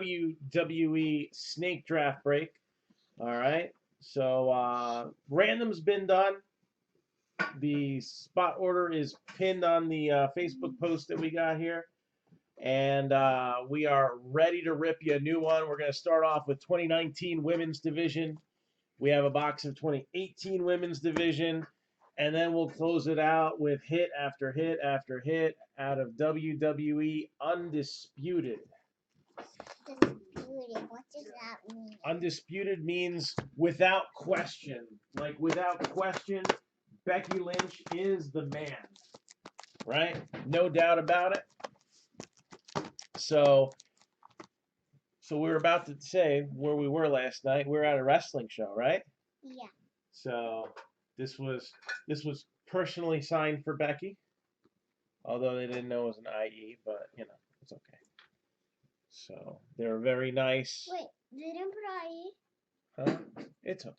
WWE Snake Draft break. All right. So random's been done. The spot order is pinned on the Facebook post that we got here. And we are ready to rip you a new one. We're going to start off with 2019 Women's Division. We have a box of 2018 Women's Division. And then we'll close it out with hit after hit after hit out of WWE Undisputed. Undisputed, what does that mean? Undisputed means without question. Like, without question, Becky Lynch is the man. Right? No doubt about it. So we were about to say where we were last night. We were at a wrestling show, right? Yeah. So this was personally signed for Becky, although they didn't know it was an IE, but you know, it's okay. So they're very nice. Wait, they didn't put IE? Huh? It's okay.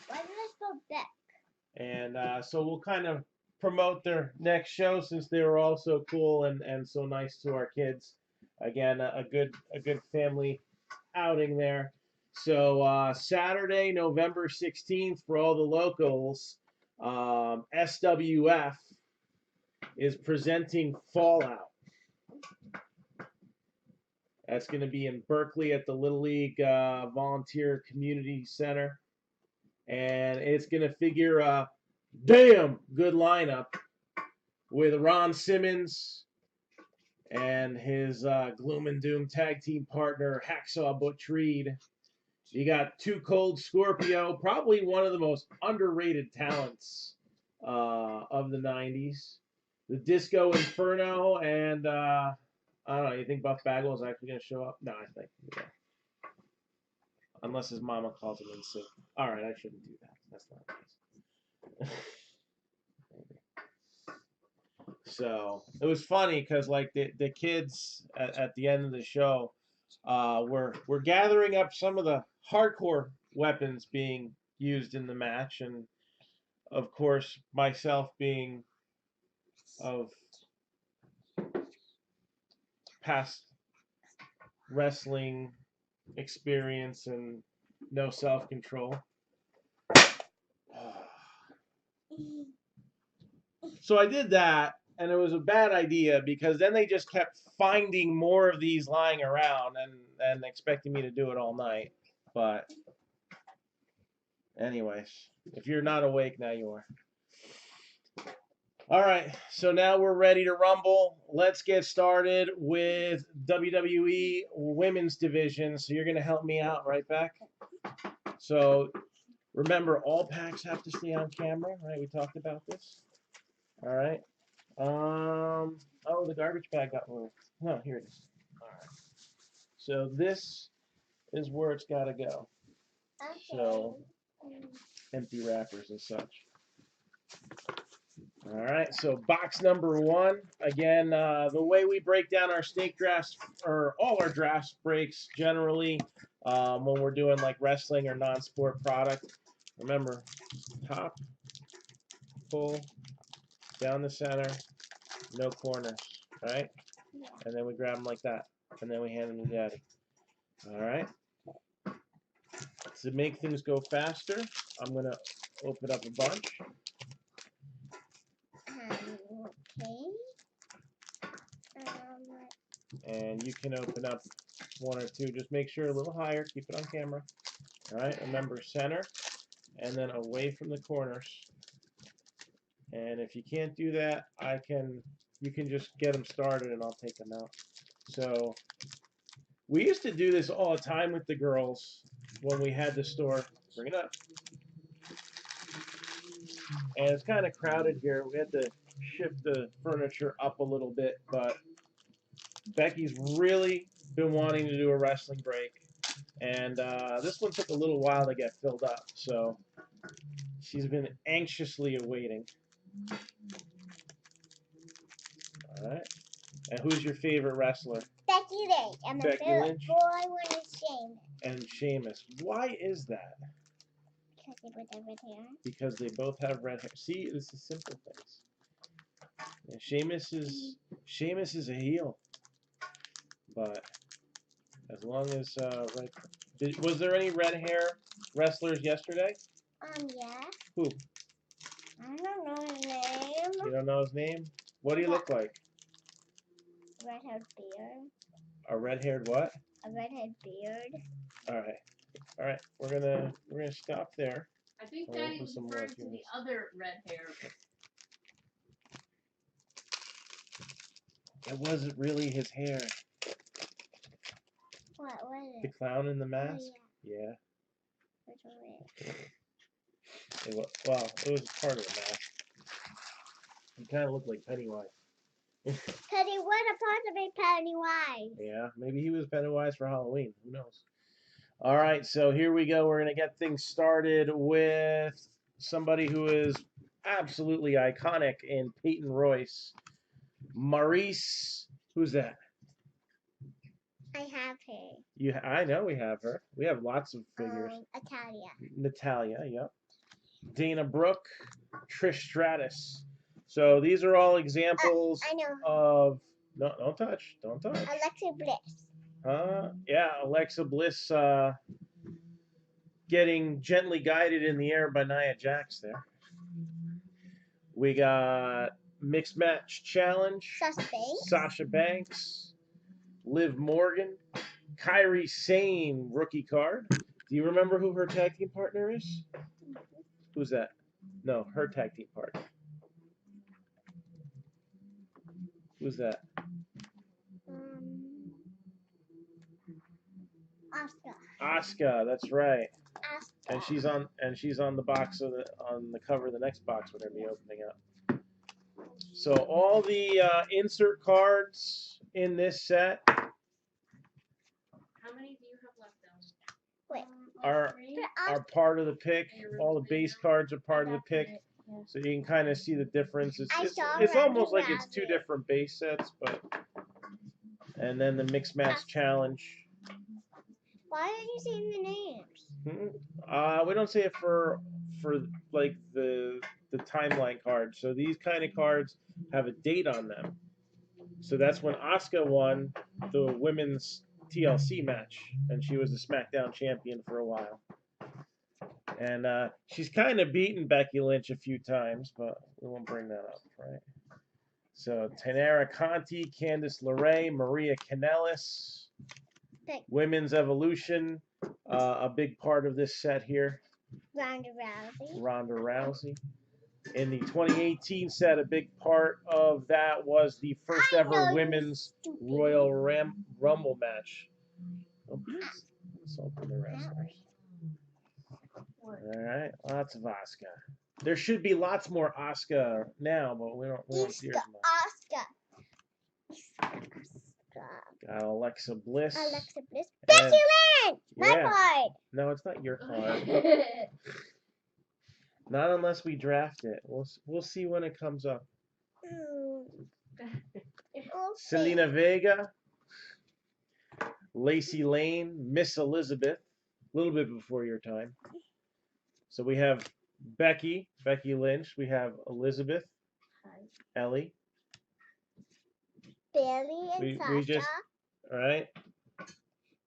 Why did I spell Beck? And so we'll kind of promote their next show since they were all so cool and so nice to our kids. Again, a good family outing there. So Saturday, November 16th, for all the locals, SWF is presenting Fallout. That's going to be in Berkeley at the Little League Volunteer Community Center. And it's going to figure a damn good lineup with Ron Simmons and his Gloom and Doom tag team partner, Hacksaw Butch Reed. You got Too Cold Scorpio, probably one of the most underrated talents of the 90s. The Disco Inferno, and I don't know, you think Buff Bagwell is actually going to show up? No, I think, yeah. Unless his mama calls him in sick. All right, I shouldn't do that. That's not nice. So it was funny because like the kids at the end of the show were gathering up some of the hardcore weapons being used in the match, and of course myself being of past wrestling experience and no self-control. So I did that, and it was a bad idea because then they just kept finding more of these lying around and expecting me to do it all night. But anyways, if you're not awake, now you are. All right, so now we're ready to rumble. Let's get started with WWE Women's Division. So you're going to help me out, right, Beck? So remember, all packs have to stay on camera, right? We talked about this. All right. Oh, the garbage bag got moved. No, here it is. All right. So this is where it's got to go. Okay. So empty wrappers and such. All right. So box number 1. Again, the way we break down our snake drafts, or all our drafts breaks generally when we're doing like wrestling or non-sport product. Remember, top, pull, down the center, no corners, right? Yeah. And then we grab them like that, and then we hand them to Daddy. All right. To make things go faster, I'm gonna open up a bunch. Okay. And you can open up 1 or 2. Just make sure a little higher. Keep it on camera. All right. Remember, center, and then away from the corners. And if you can't do that, you can just get them started, and I'll take them out. So we used to do this all the time with the girls when we had the store. Bring it up. And it's kind of crowded here. We had to shift the furniture up a little bit, but Becky's really been wanting to do a wrestling break. And this one took a little while to get filled up, so she's been anxiously awaiting. All right. And who's your favorite wrestler? Becky Lynch. And my Becky favorite Lynch? boy one is Shane. And Sheamus. Why is that? Because they both have red hair. Because they both have red hair. See, this is simple things. Yeah, Sheamus is a heel, but As long as was there any red hair wrestlers yesterday? Yeah. Who? I don't know his name. You don't know his name? What do you look like? Red-haired beard. A red-haired what? A red-haired beard. All right. All right. We're gonna stop there. I think We'll Daddy put was some more referring to the humans. other red hair. It wasn't really his hair. What was The it? clown in the Oh, mask? yeah. Yeah. Which one? It was, well, it was part of the mask. He kind of looked like Pennywise. Penny, what a part of it, Pennywise? Yeah, maybe he was Pennywise for Halloween. Who knows? All right, so here we go. We're going to get things started with somebody who is absolutely iconic in Peyton Royce. Maurice, who's that? I have her. I know we have her. We have lots of figures. Italia. Natalia, yep. Dana Brooke, Trish Stratus. So these are all examples I know. of no, don't touch. Alexa Bliss. Yeah, Alexa Bliss getting gently guided in the air by Nia Jax there. We got Mixed Match Challenge. Sasha Banks. Liv Morgan. Kairi Sane rookie card. Do you remember who her tag team partner is? Who's that? No, her tag team partner. Who's that? Asuka, that's right. Asuka. And she's on the box of on the cover of the next box we're gonna be opening up. So all the insert cards in this set How many do you have left, though? Wait. are part of the pick. All the base cards are part of the pick. So you can kind of see the difference. It's almost like it's two different base sets, but and then the Mixed Match Challenge. Why are you saying the names? We don't say it for like the timeline cards. So these kind of cards have a date on them. So that's when Asuka won the women's TLC match, and she was the SmackDown champion for a while. And she's kind of beaten Becky Lynch a few times, but we won't bring that up, right? So Taynara Conti, Candice LeRae, Maria Kanellis. Women's Evolution, a big part of this set here. Ronda Rousey. In the 2018 set, a big part of that was the first ever women's Royal Rumble match. Let's open the wrestlers. All right, lots of Asuka. There should be lots more Asuka now, but we don't see her as much. Got Alexa Bliss. Becky Lynch! My card! No, it's not your card. Not unless we draft it. We'll see when it comes up. Selena Vega. Lacey Lane. Miss Elizabeth. A little bit before your time. So we have Becky Lynch. We have Elizabeth. Ellie. Bailey and Sasha. All right.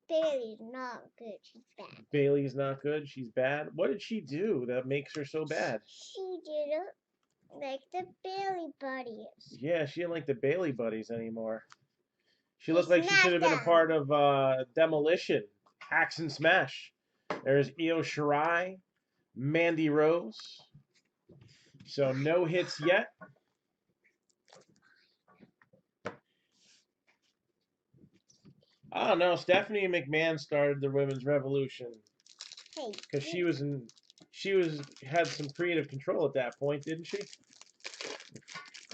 Bailey's not good. She's bad. Bailey's not good. She's bad. What did she do that makes her so bad? She didn't like the Bailey buddies. Yeah, she didn't like the Bailey buddies anymore. She looked like she should have been a part of Demolition, Axe and Smash. There's Io Shirai, Mandy Rose. So no hits yet. I don't know. Stephanie McMahon started the women's revolution because she had some creative control at that point, didn't she?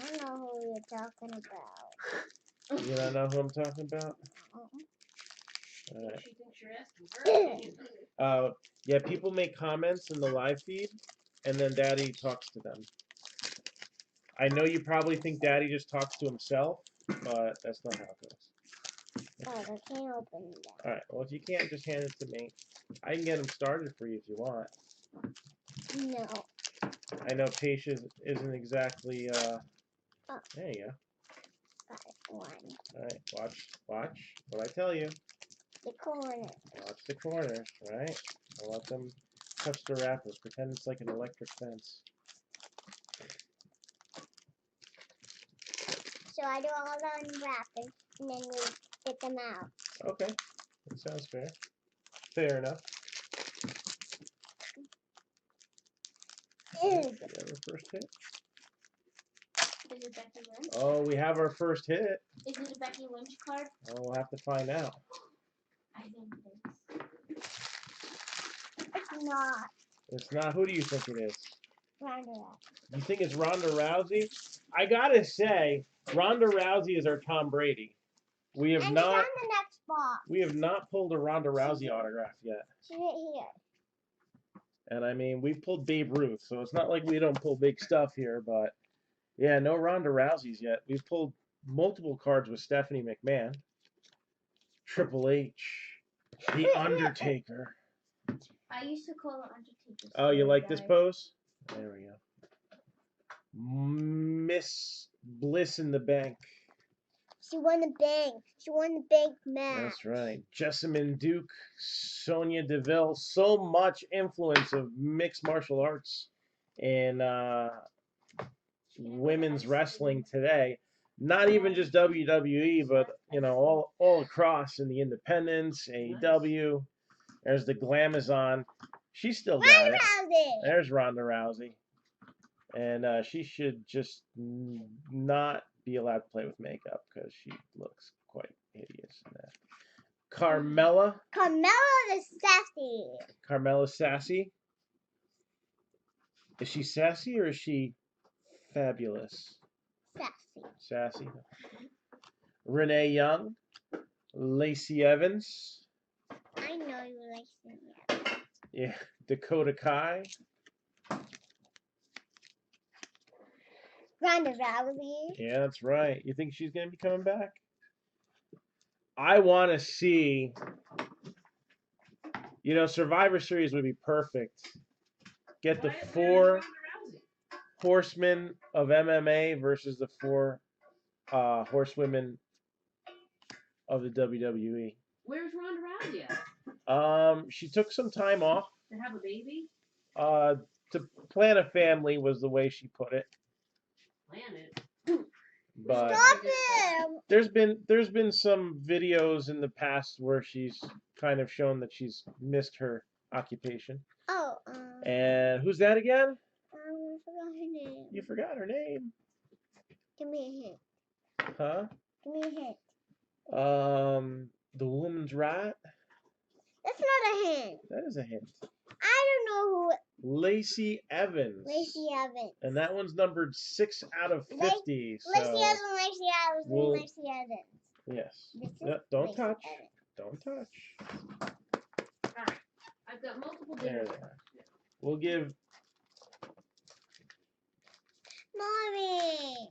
I don't know who you're talking about. You don't know who I'm talking about? All right. She thinks you're asking her. Yeah, people make comments in the live feed, and then Daddy talks to them. I know you probably think Daddy just talks to himself, but that's not how it goes. Oh, I can't open that. All right. Well, if you can't, just hand it to me. I can get them started for you if you want. No. I know patience isn't exactly. There you go. Got one. All right. Watch what I tell you. The corner. Watch the corners, right? I'll let them touch the wrappers. Pretend it's like an electric fence. So I do all the unwrapping, and then we get them out. Okay, that sounds fair. Fair enough. Ew. We have our first hit. Is it Becky Lynch? Oh, we have our first hit. Is it a Becky Lynch card? Oh, we'll have to find out. I think it is. It's not. It's not. Who do you think it is? Roundabout. You think it's Ronda Rousey? I gotta say, Ronda Rousey is our Tom Brady. We have And not. it's on the next box. We have not pulled a Ronda Rousey autograph yet. She's right here. And I mean, we've pulled Babe Ruth, so it's not like we don't pull big stuff here. But yeah, no Ronda Rouseys yet. We've pulled multiple cards with Stephanie McMahon, Triple H, The Undertaker. I used to call it Undertaker. Oh, you like this pose? There we go. Miss Bliss in the Bank. She won the bank. She won the bank match. That's right. Jessamine Duke, Sonya Deville. So much influence of mixed martial arts in women's wrestling today. Not even just WWE, but you know, all across in the independents, AEW. There's the Glamazon. She still got Ronda it. Rousey. There's Ronda Rousey. And she should just not be allowed to play with makeup because she looks quite hideous in that. Carmella. Carmella is sassy. Carmella Sassy. Is she sassy or is she fabulous? Sassy. Sassy. Renee Young. Lacey Evans. I know you like it. Yeah. Dakota Kai. Ronda Rousey. Yeah, that's right. You think she's going to be coming back? I want to see, you know, Survivor Series would be perfect. Get the Why- where is 4 Ronda Rousey? horsemen of MMA versus the 4 horsewomen of the WWE. Where's Ronda Rousey at? She took some time off. To have a baby? To plan a family was the way she put it. Plan it. But Stop him. there's been some videos in the past where she's kind of shown that she's missed her occupation. Oh, And who's that again? I forgot her name. You forgot her name. Give me a hint. Huh? Give me a hint. The woman's right. That's not a hint. That is a hint. I don't know Lacey Evans. who. Lacey Evans. And that one's numbered 6 out of 50. So Lacey Evans, Lacey Evans, we'll- Lacey Evans. yes. This is No, don't Lacey touch. Evans. Don't touch. Alright. I've got multiple There different they are. We'll give. Mommy.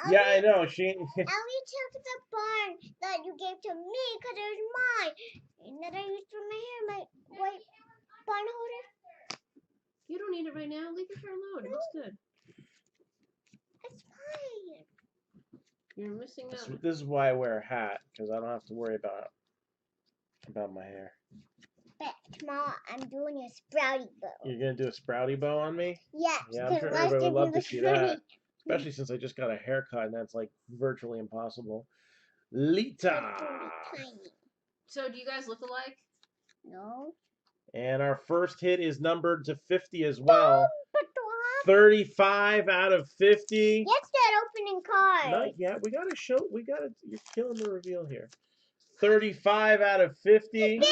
Yeah, I know. She. Ellie took the barn that you gave to me because it was mine. And that I used for my hair, my white barn holder. You don't need it right now. Leave it for alone. It looks good. It's mine. You're missing out. This is why I wear a hat, because I don't have to worry about my hair. But tomorrow I'm doing a sprouty bow. You're gonna do a sprouty bow on me? Yes. Yeah, I'm sure because everybody would love to was see free. that. Especially since I just got a haircut, and that's like virtually impossible. Lita. Tiny. So, do you guys look alike? No. And our first hit is numbered to 50 as well. But do I 35 out of 50. Yes, that opening card. Not yet. We gotta show. You're killing the reveal here. 35 out of 50. Billy.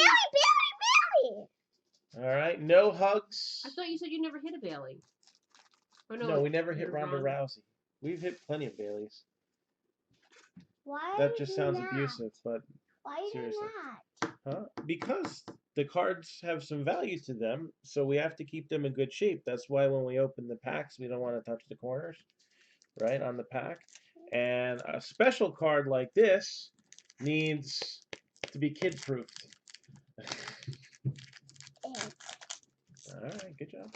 All right. No hugs. I thought you said you never hit a Bailey. Or No, we never hit you're Ronda wrong. Rousey. We've hit plenty of Baileys. Why That are just you sounds that? abusive, but Why are you seriously. that? huh? Because the cards have some value to them, so we have to keep them in good shape. That's why when we open the packs, we don't want to touch the corners, right, on the pack. And a special card like this needs to be kid-proofed. All right, good job.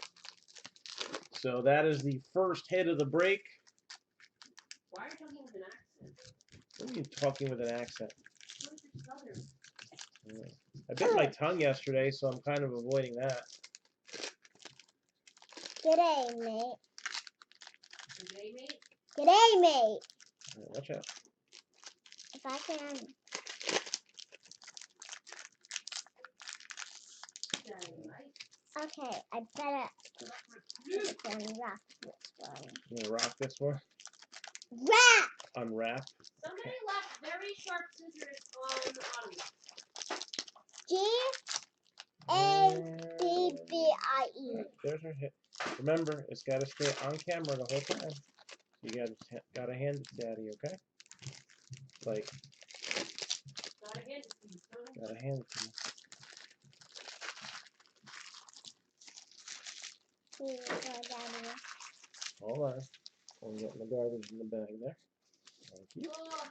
So that is the first hit of the break. Why are you talking with an accent? What are you talking with an accent? What is your southern? bit my tongue yesterday, so I'm kind of avoiding that. G'day, mate. Today, mate. G'day, mate. Watch out. If I can. Okay, I better unwrap this one. You gonna rock this one? Wrap! Unwrap. Somebody left very sharp scissors on the bottom. G-A-B-B-I-E. There's her hit. Remember, it's got to stay on camera the whole time. You gotta hand it to Daddy, okay? Like, Gotta hand it to you, son. gotta hand it to me. Here you go, Daddy. Hold on. I'm getting the garbage in the bag there. Thank you. Oh,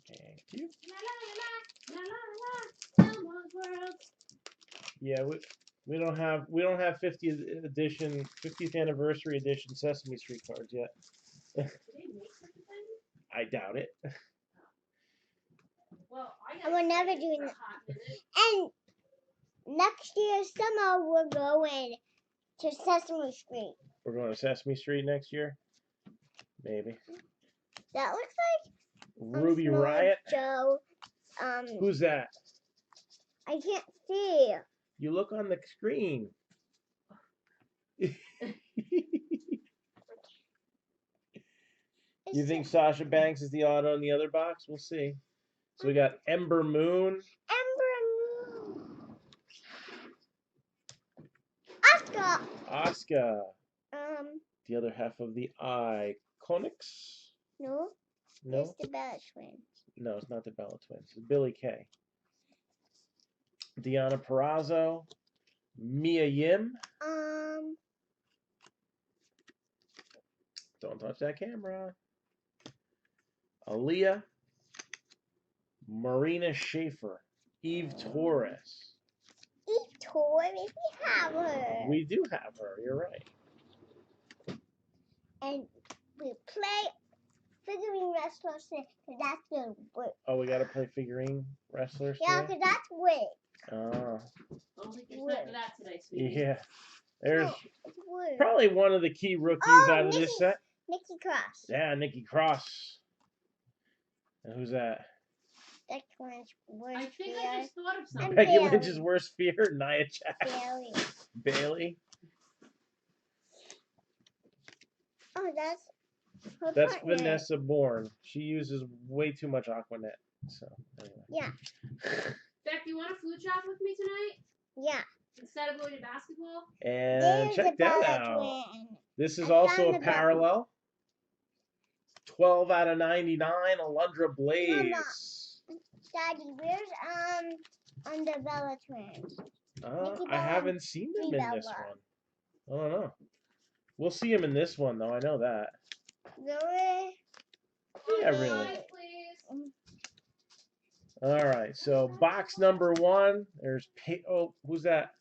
Thank you. la la la, la la la, Elmo's World. Yeah, we don't have 50th anniversary edition Sesame Street cards yet. Did they make such a thing? I doubt it. Well, And we're never excited doing for a that. hot minute. And next year, summer, we're going to Sesame Street. We're going to Sesame Street next year? Maybe. That looks like Ruby Small Riot? Joe. Who's that? I can't see. You look on the screen. You think Sasha Banks is the auto in the other box? We'll see. So we got Ember Moon. Ember Moon. Oscar. Asuka. The other half of the Iconics. No. No? It's the Bella Twins. No, it's not the Bella Twins. It's Billy Kay. Deonna Purrazzo. Mia Yim. Don't touch that camera. Aaliyah. Marina Schaefer. Eve Torres. Eve Torres, we have her. We do have her. You're right. And we play figurine wrestlers because that's good work. Oh, we got to play figurine wrestlers Yeah, today? because that's work. Oh. I don't think there's time for that today, sweetie. Yeah. There's No, it's work. probably one of the key rookies out of this set. Nikki Cross. Yeah, Nikki Cross. And who's that? That one's worse. I think I just thought of something. Becky Bailey. Lynch's worst fear, Nia Jax. Bailey. Bailey. Oh, that's her That's partner. Vanessa Bourne. She uses way too much Aquanet. So, anyway. Yeah. Beck, you want to food shop with me tonight? Yeah. Instead of going to basketball? And There's check the that Bella out. Twin. This is I also found a the Bella. parallel. 12 out of 99, Alundra Blaze. Daddy, where's on the Bella Twins? Nikki I Bella, haven't seen them in this Bella. one. I don't know. We'll see him in this one, though. I know that. Really? Yeah, Guys, really. please. All right, so box number 1. There's oh, who's that?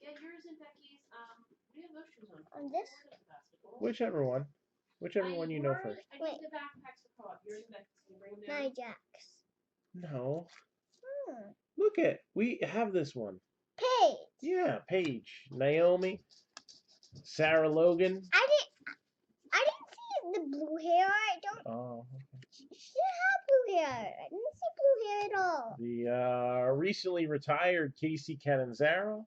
Get yours and Becky's. What do you have those shoes on? On this? Basketball. Whichever one. Whichever one you know Yours- first. I need the backpacks to pull up. Yours and Becky's. Can you bring them down? Nia Jax. No. Hmm. Look at. We have this one. Paige. Yeah, Paige. Naomi. Sarah Logan. I didn't see the blue hair. I don't. Oh. She didn't have blue hair. I didn't see blue hair at all. The recently retired Casey Catanzaro.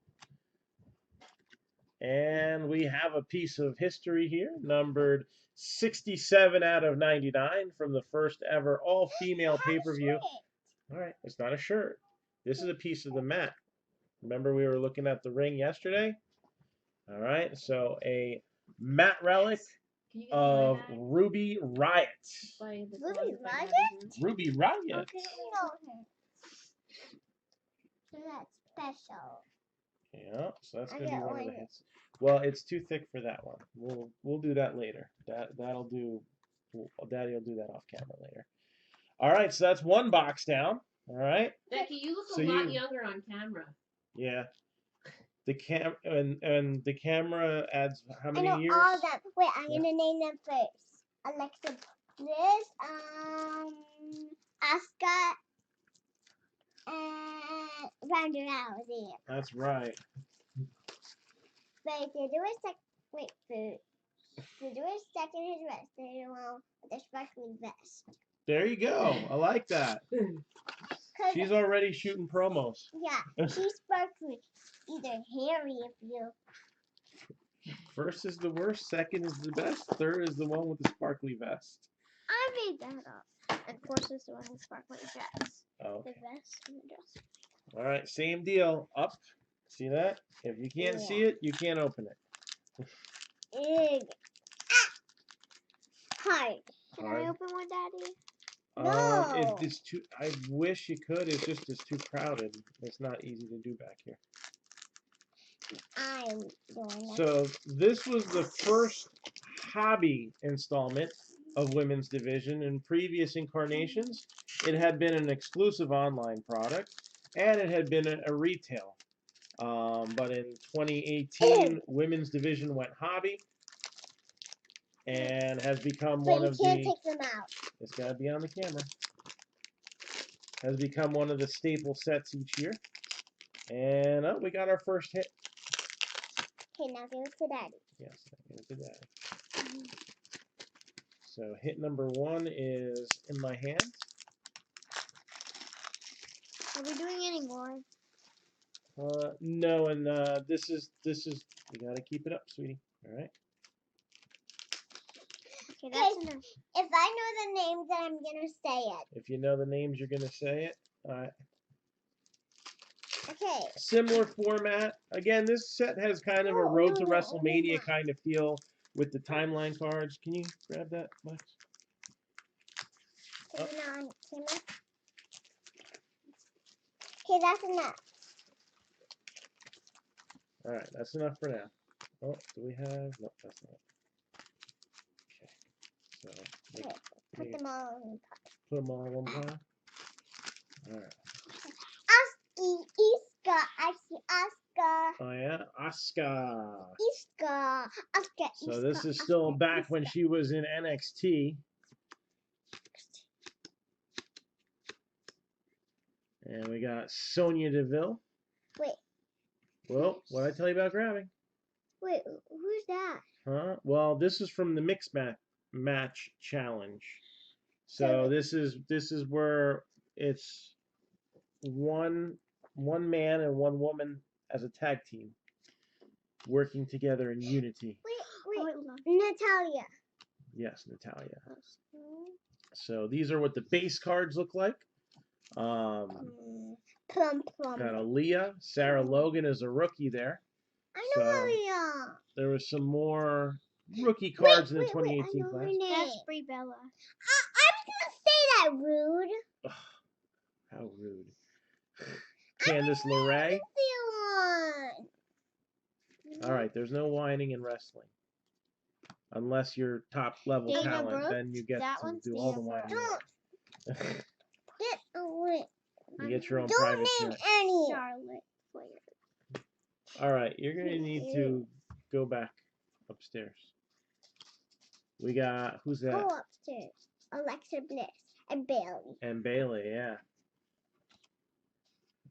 And we have a piece of history here, numbered 67 out of 99 from the first ever all-female pay-per-view. All right, it's not a shirt. This is a piece of the mat. Remember we were looking at the ring yesterday? All right, so a mat relic Can you get of the Ruby Riot. Ruby Ruby Riot? Ruby Riot. Okay, I know her. So that's special. Yeah, so that's I gonna be got one of the one. hits. Well, it's too thick for that one. We'll do that later. That'll do. Daddy will do that off camera later. All right, so that's one box down. All right. Becky, you look So a lot you- younger on camera. Yeah. The the camera adds how I many know years? all of them. Wait, I'm Yeah. gonna name them first. Alexa Bliss, Asuka, and Ronda Rousey. That's right. Wait, they do a sec. Wait, food. They do a second his vest. They do one with a sparkly vest. There you go. I like that. 'Cause She's already shooting promos. yeah, she's sparkly. Either hairy if you. First is the worst, second is the best, third is the one with the sparkly vest. I made that up. And fourth is the one with sparkly dress. Oh. The vest and the dress. All right, same deal. Up. See that? If you can't see it, you can't open it. Ugh. Hard. Can Hard. I open one, Daddy? No. It's too. I wish you could. It's too crowded. It's not easy to do back here. I'm doing it. So this was the first hobby installment of Women's Division. In previous incarnations, it had been an exclusive online product, and it had been a retail. But in 2018, Women's Division went hobby, and has become But one you of can't the. take them out. It's got to be on the camera. Has become one of the staple sets each year. And we got our first hit. Okay, now give it to Daddy. Yes, give it to Daddy. So hit number 1 is in my hands. Are we doing any more? No, and this is you gotta keep it up, sweetie. All right. Okay, that's enough. If I know the names, then I'm gonna say it. If you know the names, you're gonna say it. All right. Okay. Similar format. Again, this set has kind of a Road to WrestleMania kind of feel with the timeline cards. Can you grab that, Max? Put it on camera. Okay, that's enough. All right, that's enough for now. Oh, do we have? No, that's not. Okay. So Okay, put them all in the pot. put them all in one pile. All right. Iska, I see Asuka. Oh yeah, Asuka. Iska, Asuka. So this is still back when she was in NXT. And we got Sonya Deville. Wait. Well, what did I tell you about grabbing? Wait, who's that? Huh? Well, this is from the mixed match challenge. So this is where it's one man and one woman as a tag team working together in unity. Wait, Natalia. Yes, Natalia. So these are what the base cards look like. Plum. Got Aaliyah. Sarah Logan is a rookie there. I know Aaliyah. There was some more rookie cards in the I 2018 know class. her name. That's Brie Bella. I was gonna say that, rude. Ugh, how rude. Candice LeRae. All right, there's no whining in wrestling. Unless you're top level Dana talent, Brooke? then you get That to one's do all the Dana whining. Don't get away. You get your own Don't private name jet. any. Charlotte Flair. All right, you're gonna need to go back upstairs. We got who's that? Go upstairs. Alexa Bliss and Bailey. And Bailey, yeah.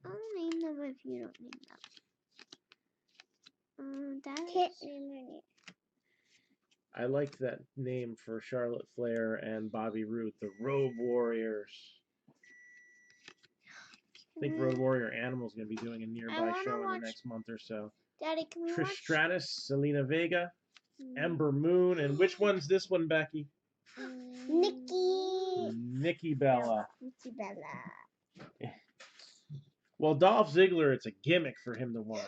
I'll name them if you don't name them. That Can't is... name her name. I like that name for Charlotte Flair and Bobby Roode, the Road Warriors. I think Road Warrior Animal's going to be doing a nearby show in the next month or so. Daddy, can we Trish watch? Stratus, Selena Vega, Ember Moon, and which one's this one, Becky? Nikki Bella. Nikki Bella. Well, Dolph Ziggler, it's a gimmick for him to whine.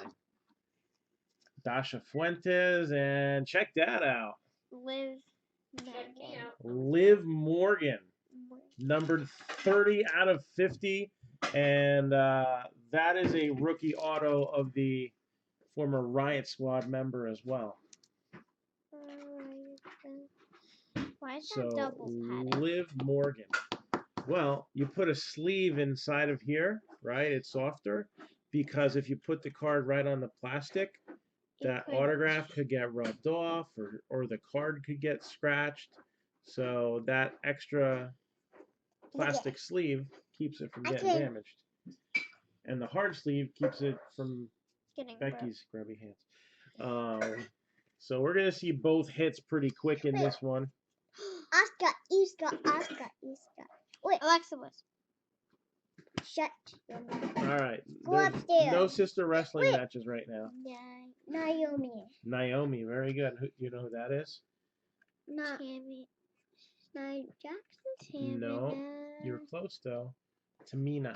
Dasha Fuentes, and check that out. Liv. Check me out. Liv Morgan, numbered 30 out of 50, and that is a rookie auto of the former Riot Squad member as well. Why is that So double padded? Liv Morgan. Well, you put a sleeve inside of here, right? It's softer. because if you put the card right on the plastic, that could- autograph could get rubbed off, or the card could get scratched. So that extra plastic sleeve keeps it from getting damaged. And the hard sleeve keeps it from Getting Becky's grubby hands. So we're going to see both hits pretty quick in this one. Oscar, Oscar. Wait, Alexa was. Shut your mouth. All right. Go There's upstairs. no sister wrestling Wait. matches right now. Naomi. Naomi, very good. You know who that is? Not Tammy. Nia Jackson. Tammy. No. You're close, though. Tamina.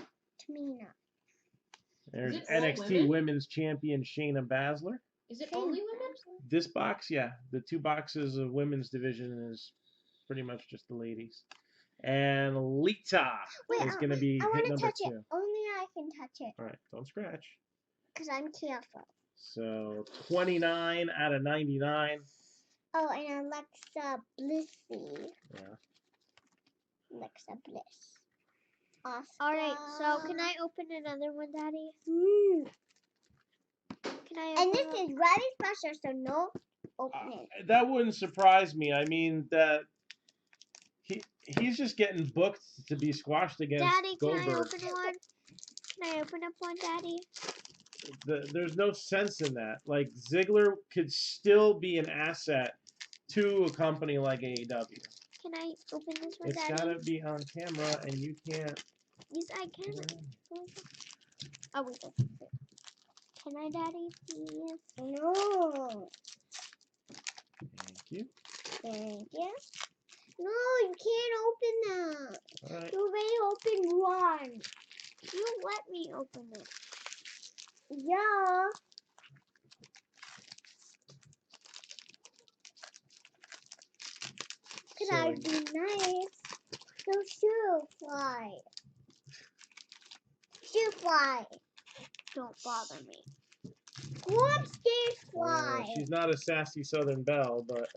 There's Is it all NXT women? Women's Champion Shayna Baszler. Is it only women? This box, yeah. The 2 boxes of women's division is pretty much just the ladies. And Lita is going to be I hit want to number touch 2. it. Only I can touch it. All right, don't scratch. Because I'm careful. So 29 out of 99. Oh, and Alexa Blissy. Yeah. Alexa Bliss. Oscar. Alright, so can I open another one, Daddy? Can I open this is very special, so no opening. That wouldn't surprise me. I mean, that he's just getting booked to be squashed against Daddy, Goldberg. can I open one? Can I open up one, Daddy? There's no sense in that. Like, Ziggler could still be an asset to a company like AEW. Can I open this one, It's Daddy? gotta be on camera, and you can't. Yes, I can. Oh, wait. Can I, Daddy, please? No. Thank you. Thank you. No, you can't open that. All right. You already opened one. You let me open it. Yeah. Could So, I be nice? So shoe fly. Shoe fly. Don't bother me. Go upstairs, fly. she's not a sassy Southern Belle, but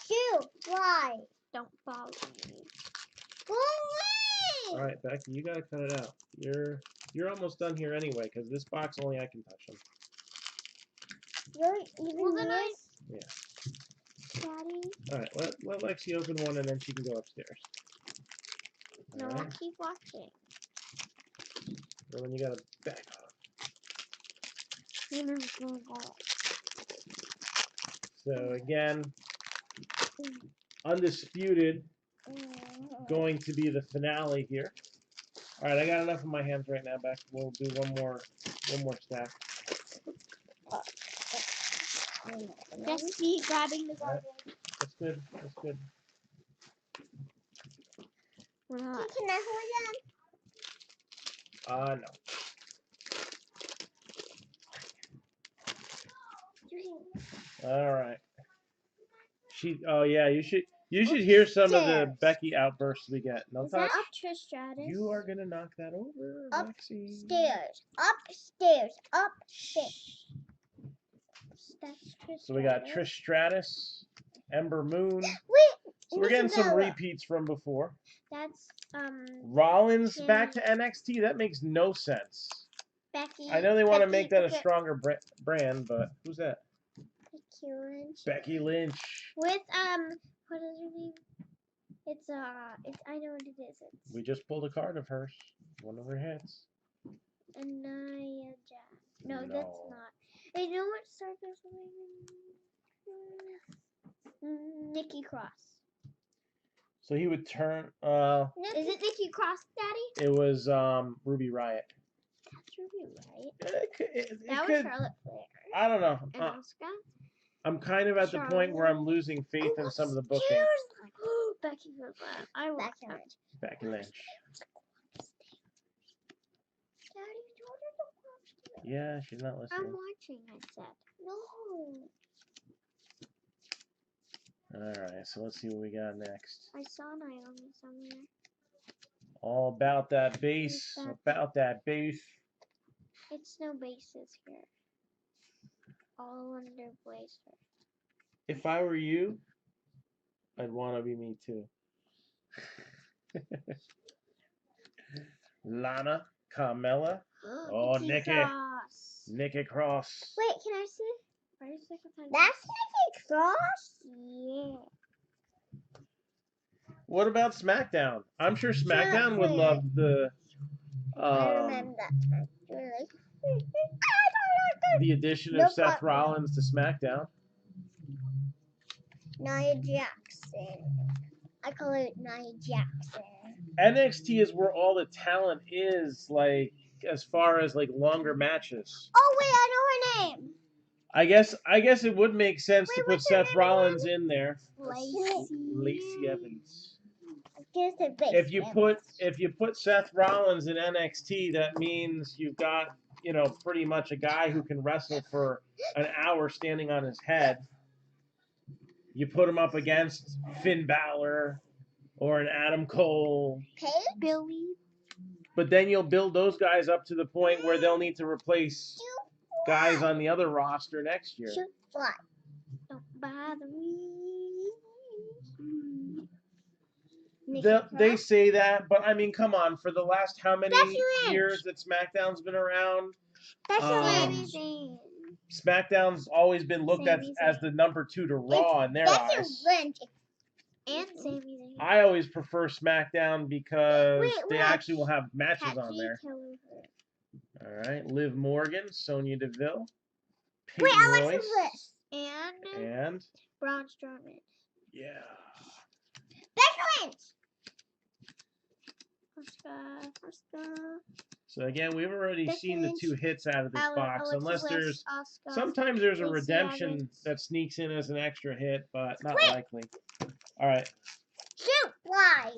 Shoe fly. Don't bother me. Go away. all right, Becky, you gotta cut it out. You're almost done here anyway, because this box only I can touch them. You're even this? Yeah. Daddy? All right, let Lexi open one, and then she can go upstairs. No, All I'll right. keep watching. Well, then you gotta back off. So again, undisputed, going to be the finale here. All right, I got enough in my hands right now, Beck. We'll do one more stack. Just me grabbing the Alright. garbage. That's good. Can I hold No. them? All right. Oh yeah, you should hear some of the Upstairs. Becky outbursts we get. No Is that touch. up Trish Stratus? You are gonna knock that over, Lexi. Upstairs. That's Trish So we got Trish Stratus, Ember Moon. Wait. So we're getting some Isabella. repeats from before. That's Rollins back to NXT. That makes no sense. Becky. I know they want to make that a Becky- stronger brand, but who's that? Becky Lynch. Becky Lynch. With what is her name? It's I know what it is. It's We just pulled a card of hers. One of her hits. Nia Jax. No, No. that's not. I know what circus Nikki Cross. So he would turn. Is it Nikki Cross, Daddy? It was Ruby Riott. That's Ruby, right? It That could, was Charlotte Flair. I don't know. And Asuka. I'm kind of at the point where I'm losing faith in some of the booking. Becky Lynch. I want Becky Lynch. Becky Lynch. Daddy told her to watch it. Yeah, she's not I'm listening. watching, I said. No. Alright, so let's see what we got next. I saw Naomi somewhere. All about that bass. About that bass. It's no bases here. All under blazer. If I were you, I'd want to be me too. Lana Carmella. Oh, Nikki. Cross. Nikki Cross. Wait, can I see? That's That's Nikki Cross? Yeah. What about SmackDown? I'm sure SmackDown would love the I remember that time. Really? the addition No of Seth problem. Rollins to SmackDown. Nia Jackson. I call it Nia Jackson. NXT is where all the talent is, like as far as like longer matches. Oh wait, I know her name. I guess it would make sense to Wait, put what's her Seth name Rollins again? in there. Lacey Evans. Guess the base. If you put Seth Rollins in NXT, that means you've got, pretty much a guy who can wrestle for an hour standing on his head. You put him up against Finn Balor or an Adam Cole. Billy. But then you'll build those guys up to the point where they'll need to replace guys on the other roster next year. Shoot fly. Don't bother me. They say that, but I mean, come on. For the last how many Becky Lynch. years that SmackDown's been around, That's Um, Sami SmackDown's always been looked at Sami as Zayn. the number 2 to Raw in their Becky eyes. Lynch and Sami Zayn. I always prefer SmackDown because they watch. actually will have matches on Patsy there. Kelly. All right, Liv Morgan, Sonya Deville, Wait, Peyton Alexa Royce, Bliss. And and Braun Strowman. yeah. Becky Lynch. Oscar. So again, we've already Becky seen the Lynch, 2 hits out of this box, Alexa unless Bliss, there's Oscar. sometimes there's a Lacey redemption Evans. that sneaks in as an extra hit, but not Wait. likely. All right. Shoot fly.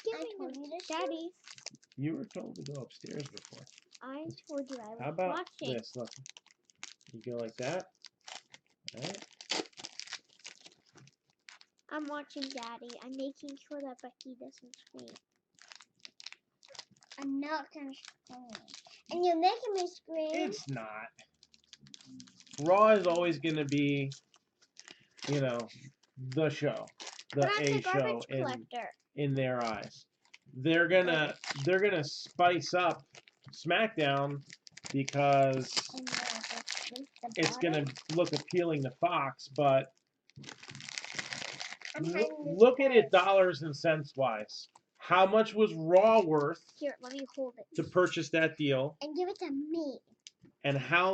Give me told the you to daddy. You were told to go upstairs before. I told you I was How about watching. this? Look, you go like that. All right. I'm watching Daddy. I'm making sure that Becky doesn't scream. I'm not gonna scream. And you're making me scream. It's not. Raw is always going to be, the show, the But I'm A the show garbage collector. in their eyes. They're gonna spice up SmackDown because And it's gonna look appealing to Fox, but look at it dollars and cents wise. How much was Raw worth Here, let me hold it. to purchase that deal? And give it to me. And how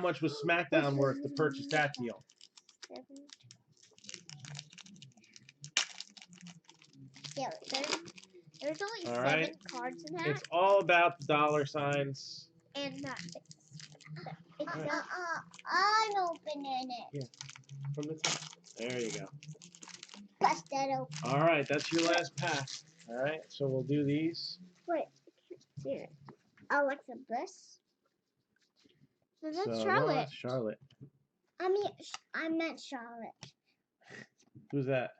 much was SmackDown worth to purchase that deal? Yeah, There's only All 7 right. cards in that. It's all about the dollar signs. And that. It's I'm opening it. From the top. There you go. Bust that open. All right, that's your last pack. All right, so we'll do these. Wait. Here. Alexa Bliss. So that's So, Charlotte. no, that's Charlotte. I meant Charlotte. Who's that?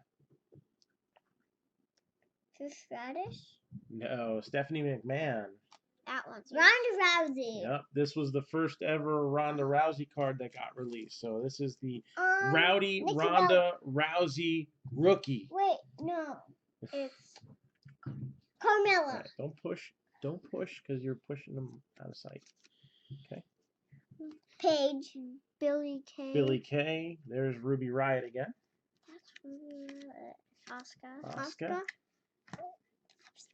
Trish Stratus? No, Stephanie McMahon. That one's Ronda Rousey. Yep, this was the first ever Ronda Rousey card that got released. So this is the Rowdy Nikki Ronda Rousey rookie. Wait, no. It's All Carmella. right, don't push, because you're pushing them out of sight. Okay. Paige. Billy Kay. Billy Kay. There's Ruby Riott again. That's Asuka.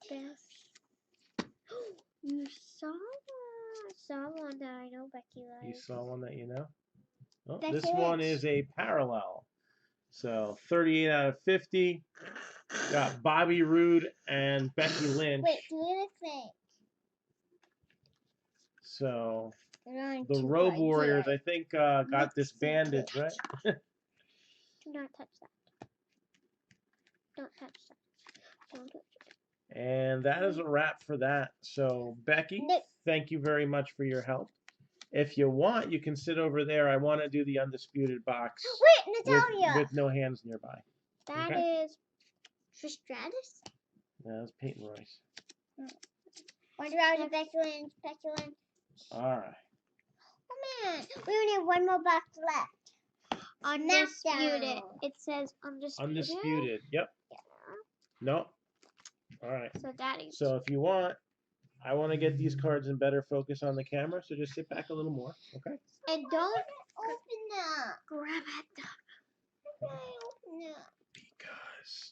Yes. You saw one that I know Becky likes. You saw one that you know? Oh, Becky this one Lynch. is a parallel. So 38 out of 50. Got Bobby Roode and Becky Lynch. Wait, do you think? So They're on the two Road cards Warriors, here. I think, got this bandage, right? Do not touch that. Don't touch that. Don't touch it. And that is a wrap for that. So, Becky, Nick. thank you very much for your help. If you want, you can sit over there. I want to do the Undisputed box Wait, Natalia. with no hands nearby. That Okay. is Trish Stratus. Yeah, that's Peyton Royce. Ronda Rousey, Becky Lynch. All right. Oh man, we only have one more box left. Undisputed. SmackDown. It says undisputed. Undisputed. Yep. No. All right. So Daddy's. So if you want, I want to get these cards in better focus on the camera, so just sit back a little more, okay? And don't Open that. grab at the. Why open that? Because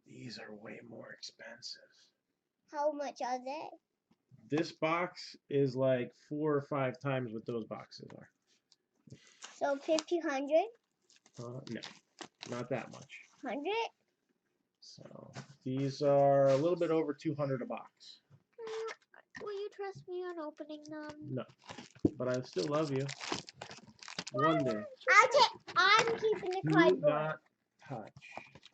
these are way more expensive. How much are they? This box is like 4 or 5 times what those boxes are. So 1,500? No, not that much. 100? So these are a little bit over 200 a box. Will you trust me on opening them? No, but I still love you. One day. I'm keeping the Do cardboard. not touch.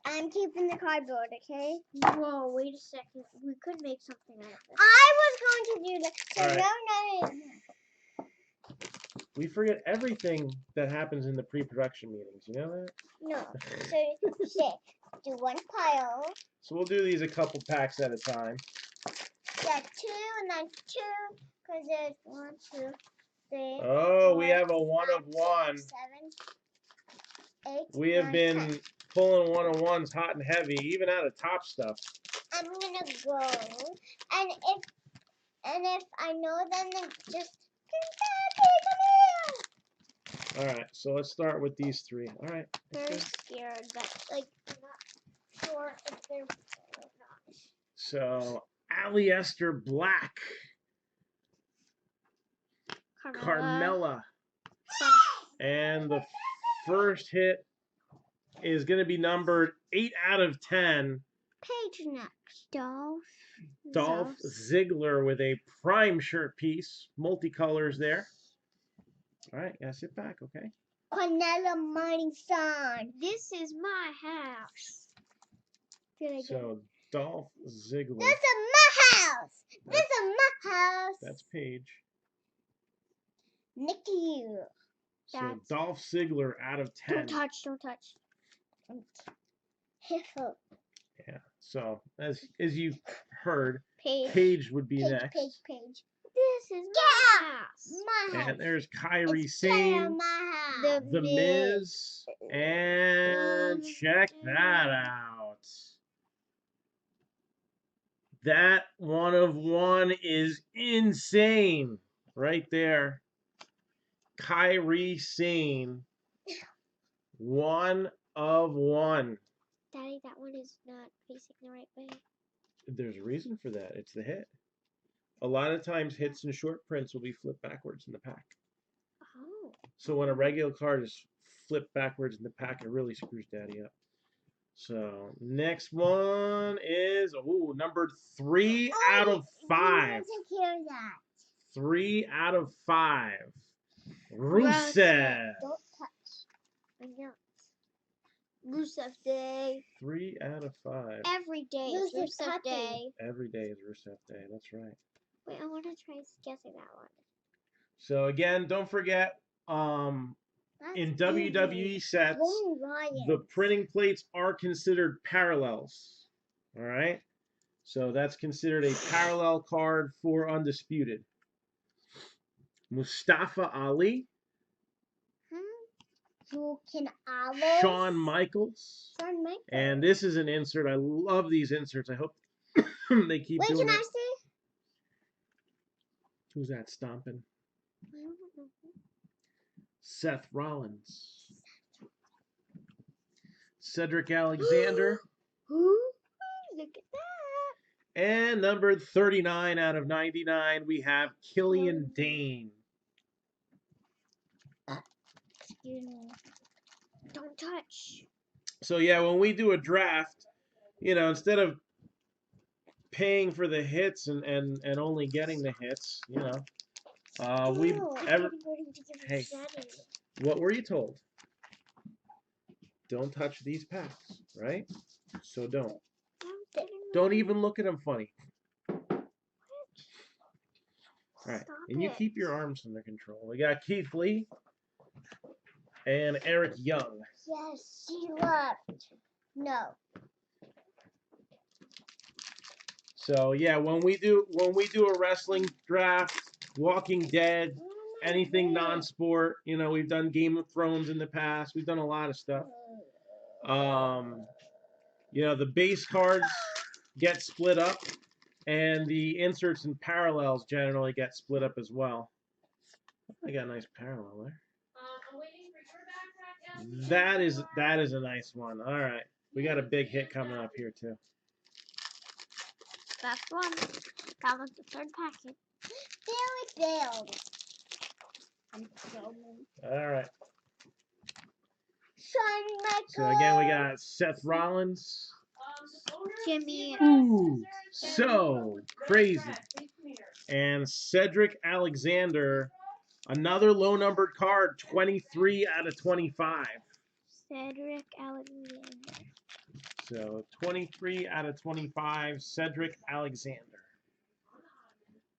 I'm keeping the cardboard, okay? Whoa, wait a second. We could make something out of this. I was going to do that. So All right. no. We forget everything that happens in the pre-production meetings. You know that? No. So say, do one pile. So we'll do these a couple packs at a time. Yeah, 2 and then 2. Because there's 1, 2, 3. Oh, 4, we have a 1 of 5, 1. 6, 7, 8. We have 9, been 10. pulling 1 of 1s hot and heavy, even out of top stuff. I'm gonna go, and if I know, then just All right, so let's start with these 3. All right. Very scared that, like, I'm not sure if they're or not. So, Aleister Black, Carmella, and the first hit is going to be numbered 8 out of 10. page next. Dolph Ziggler with a prime shirt piece, multicolors there. All right, yeah, sit back, okay? Cornella Mining Sun. This is my house. Did I get it? So, Dolph Ziggler. This is my house. This is my house. That's Paige. Nikki. So, That's- Dolph Ziggler out of 10. Don't touch, don't touch. Yeah. So as you heard, Page. Paige would be Page. next. Page. This is Get my house. My house. And there's Kyrie It's better Sane, my house. The Miz, and check that out. That 1 of 1 is insane right there. Kyrie Sane, 1 of 1. Daddy, that one is not facing the right way. There's a reason for that. It's the hit. A lot of times hits and short prints will be flipped backwards in the pack. Oh. So when a regular card is flipped backwards in the pack, it really screws Daddy up. So next one is numbered 3 out of 5. 3 out of 5. Rusev. Don't touch. I know. Rusev Day. 3 out of 5. Every day is Rusev Rusev Puppy. Day. Every day is Rusev Day. That's right. Wait, I want to try guessing that one. So again, don't forget, in WWE sets, the printing plates are considered parallels. All right? So that's considered a parallel card for Undisputed. Mustafa Ali, Shawn Michaels, and this is an insert. I love these inserts. I hope they keep Wait, doing can it. I see? Who's that stomping? I don't know. Seth Rollins. Cedric Alexander. Who? Look at that. And numbered 39 out of 99, we have Killian Dane. Excuse me. Don't touch. So yeah, when we do a draft, instead of paying for the hits and only getting the hits, Hey. What were you told? Don't touch these packs, right? So don't. Don't even look at them funny. All right, and you keep your arms under control. We got Keith Lee and Eric Young. Yes, she left. No. So yeah, when we do a wrestling draft, Walking Dead, anything non-sport, we've done Game of Thrones in the past. We've done a lot of stuff. The base cards get split up And the inserts and parallels generally get split up as well. I got a nice parallel there. I'm waiting for your backpack. That is a nice one. All right, we got a big hit coming up here too. That's one. That was the third packet. Failed. I'm filming. All right. Shawn Michaels. So again, we got Seth Rollins. Jimmy. Ooh, so crazy. And Cedric Alexander, another low numbered card, 23 out of 25. Cedric Alexander. So 23 out of 25, Cedric Alexander.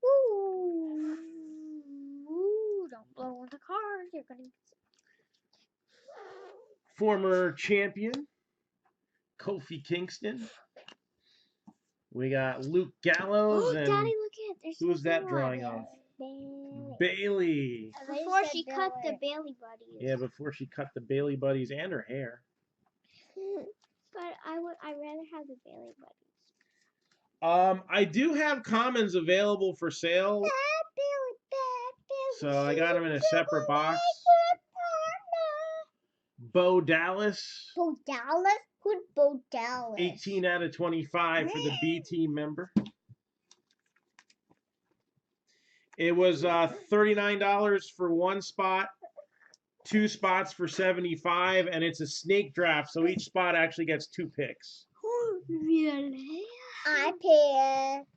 Ooh. Ooh, don't blow on the card. You're gonna. Former champion, Kofi Kingston. We got Luke Gallows Oh, and Daddy, look at there's who's that another drawing one. off? Bailey. Before she cut the Bailey buddies. Yeah, before she cut the Bailey buddies and her hair. But I'd rather have the Bailey buddies. I do have commons available for sale, so I got them in a separate box. Bo Dallas. Bo Dallas? Who's Bo Dallas? 18 out of 25 for the B team member. It was $39 for one spot, 2 spots for $75, and it's a snake draft, so each spot actually gets 2 picks. Really? I picked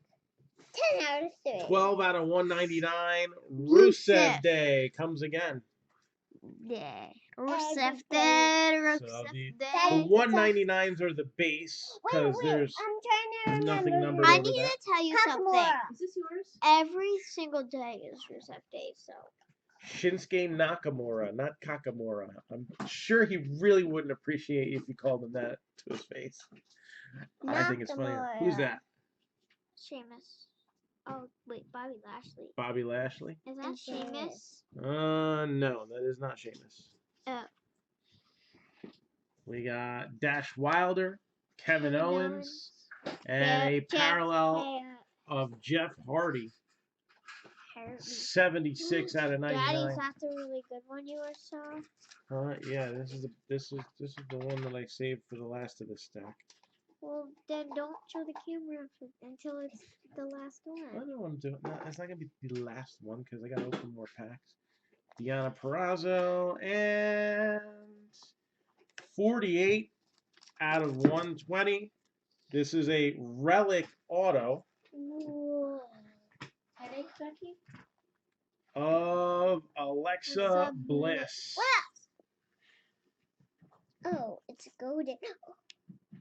10 out of 3. 12 out of 199. Rusev Day comes again. Yeah. Rusev Day. So Rusev the Day. 199s are the base because there's I'm trying to nothing remember. numbered I over need that. to tell you something. Kakamura. Is this yours? Every single day is Rusev Day, so. Shinsuke Nakamura, not Kakamura. I'm sure he really wouldn't appreciate you if you called him that to his face. I think it's funny. Nakamura. Who's that? Sheamus. Oh, wait, Bobby Lashley. Bobby Lashley? Is that Yes, it Sheamus? No, that is not Sheamus. Oh. We got Dash Wilder, Kevin Owens, and a Jeff parallel of Jeff Hardy. Hardy. 76 out of Daddy, 99. is that the really good one you saw? Yeah, this is the one that I saved for the last of this stack. Well, then don't show the camera until it's the last I one. don't want to do it. No, it's not gonna be the last one because I gotta open more packs. Deonna Purrazzo and 48 out of 120. This is a relic auto Whoa. Headache, Becky? of Alexa Alexa Bliss. Oh, it's golden.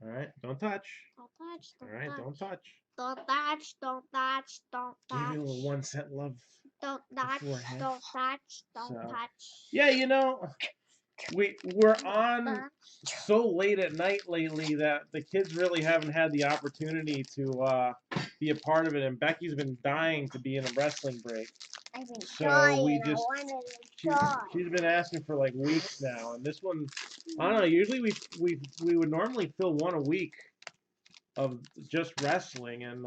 All right, don't touch. Don't touch. All Don't right, touch. don't touch. Don't touch. Don't touch. Don't touch. Give you a little 1 cent love. Don't touch. beforehand. Don't touch. Don't So, touch. Yeah, you know, we're on Touch. so late at night lately that the kids really haven't had the opportunity to be a part of it, and Becky's been dying to be in a wrestling break. I've been So dying. we I just- wanted to She's, die. she's been asking for like weeks now, and this one, I don't know. Usually we would normally fill one a week of just wrestling, and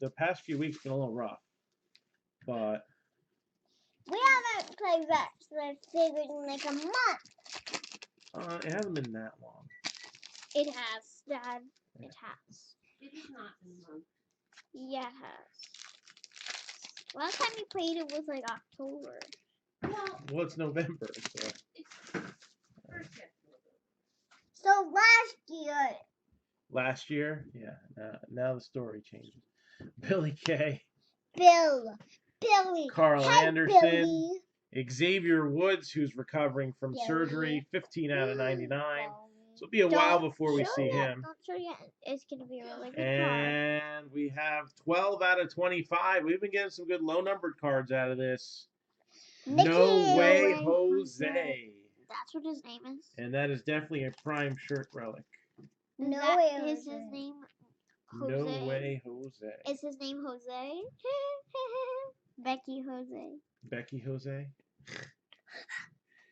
the past few weeks been a little rough. But We haven't played wrestling figures in like a month. it hasn't been that long. It has, Dad. It has. It is not in the month. Yeah, it has. Last time we played it was like October. Well, it's November, so It's first yet. So last year, last year, yeah. Now the story changes. Billy Kay, Billy, Carl hey, Anderson, Billy. Xavier Woods, who's recovering from Yeah, surgery, 15 out of 99. Billy. So it'll be a while Don't before we show see yet. him. Don't show yet. It's gonna be a really good card. And we have 12 out of 25. We've been getting some good low numbered cards out of this. Mickey. No way, Way Jose. That's what his name is. And that is definitely a prime shirt relic. No That way, is Jose. his name Jose. No way, Jose. Is his name Jose? Becky Jose. Becky Jose.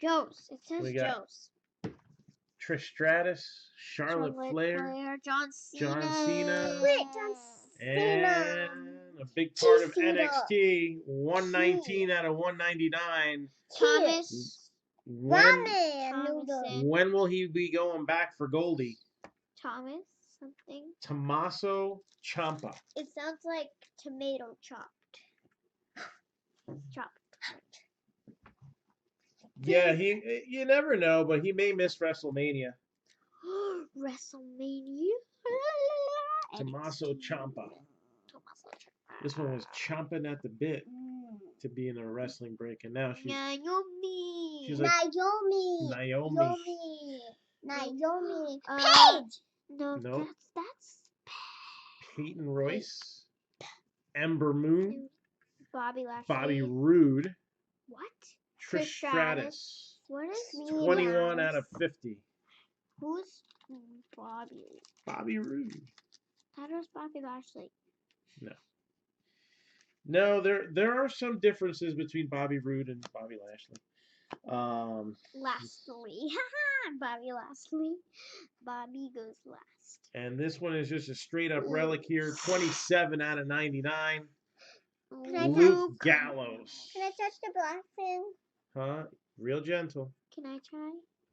Jose. It says We got Jose. Trish Stratus, Charlotte Flair, John Cena. John Cena. Wait, John Cena. and a big part of Cheese NXT. 119 out of 199. Thomas. When Ramen noodles. Thomason. when will he be going back for Goldie? Thomas something. Tommaso Ciampa. It sounds like tomato chopped. Chopped. Yeah, you never know, but he may miss WrestleMania. WrestleMania. Tommaso Ciampa. This one was chomping at the bit to be in a wrestling break, and now Naomi. she's like Naomi. Naomi. Naomi. Uh, Paige. No, Nope. that's Peyton Royce, Ember Moon, Bobby Lashley. Bobby Roode, What? Trish Trish Stratus. What is 21 out of 50. Who's Bobby? Bobby Roode. How does Bobby Lashley? No, there are some differences between Bobby Roode and Bobby Lashley. Lashley. Bobby Lashley. Bobby goes last. And this one is just a straight up relic here. 27 out of 99. Can I Luke Gallows. Can I touch the black thing? Huh? Real gentle. Can I try?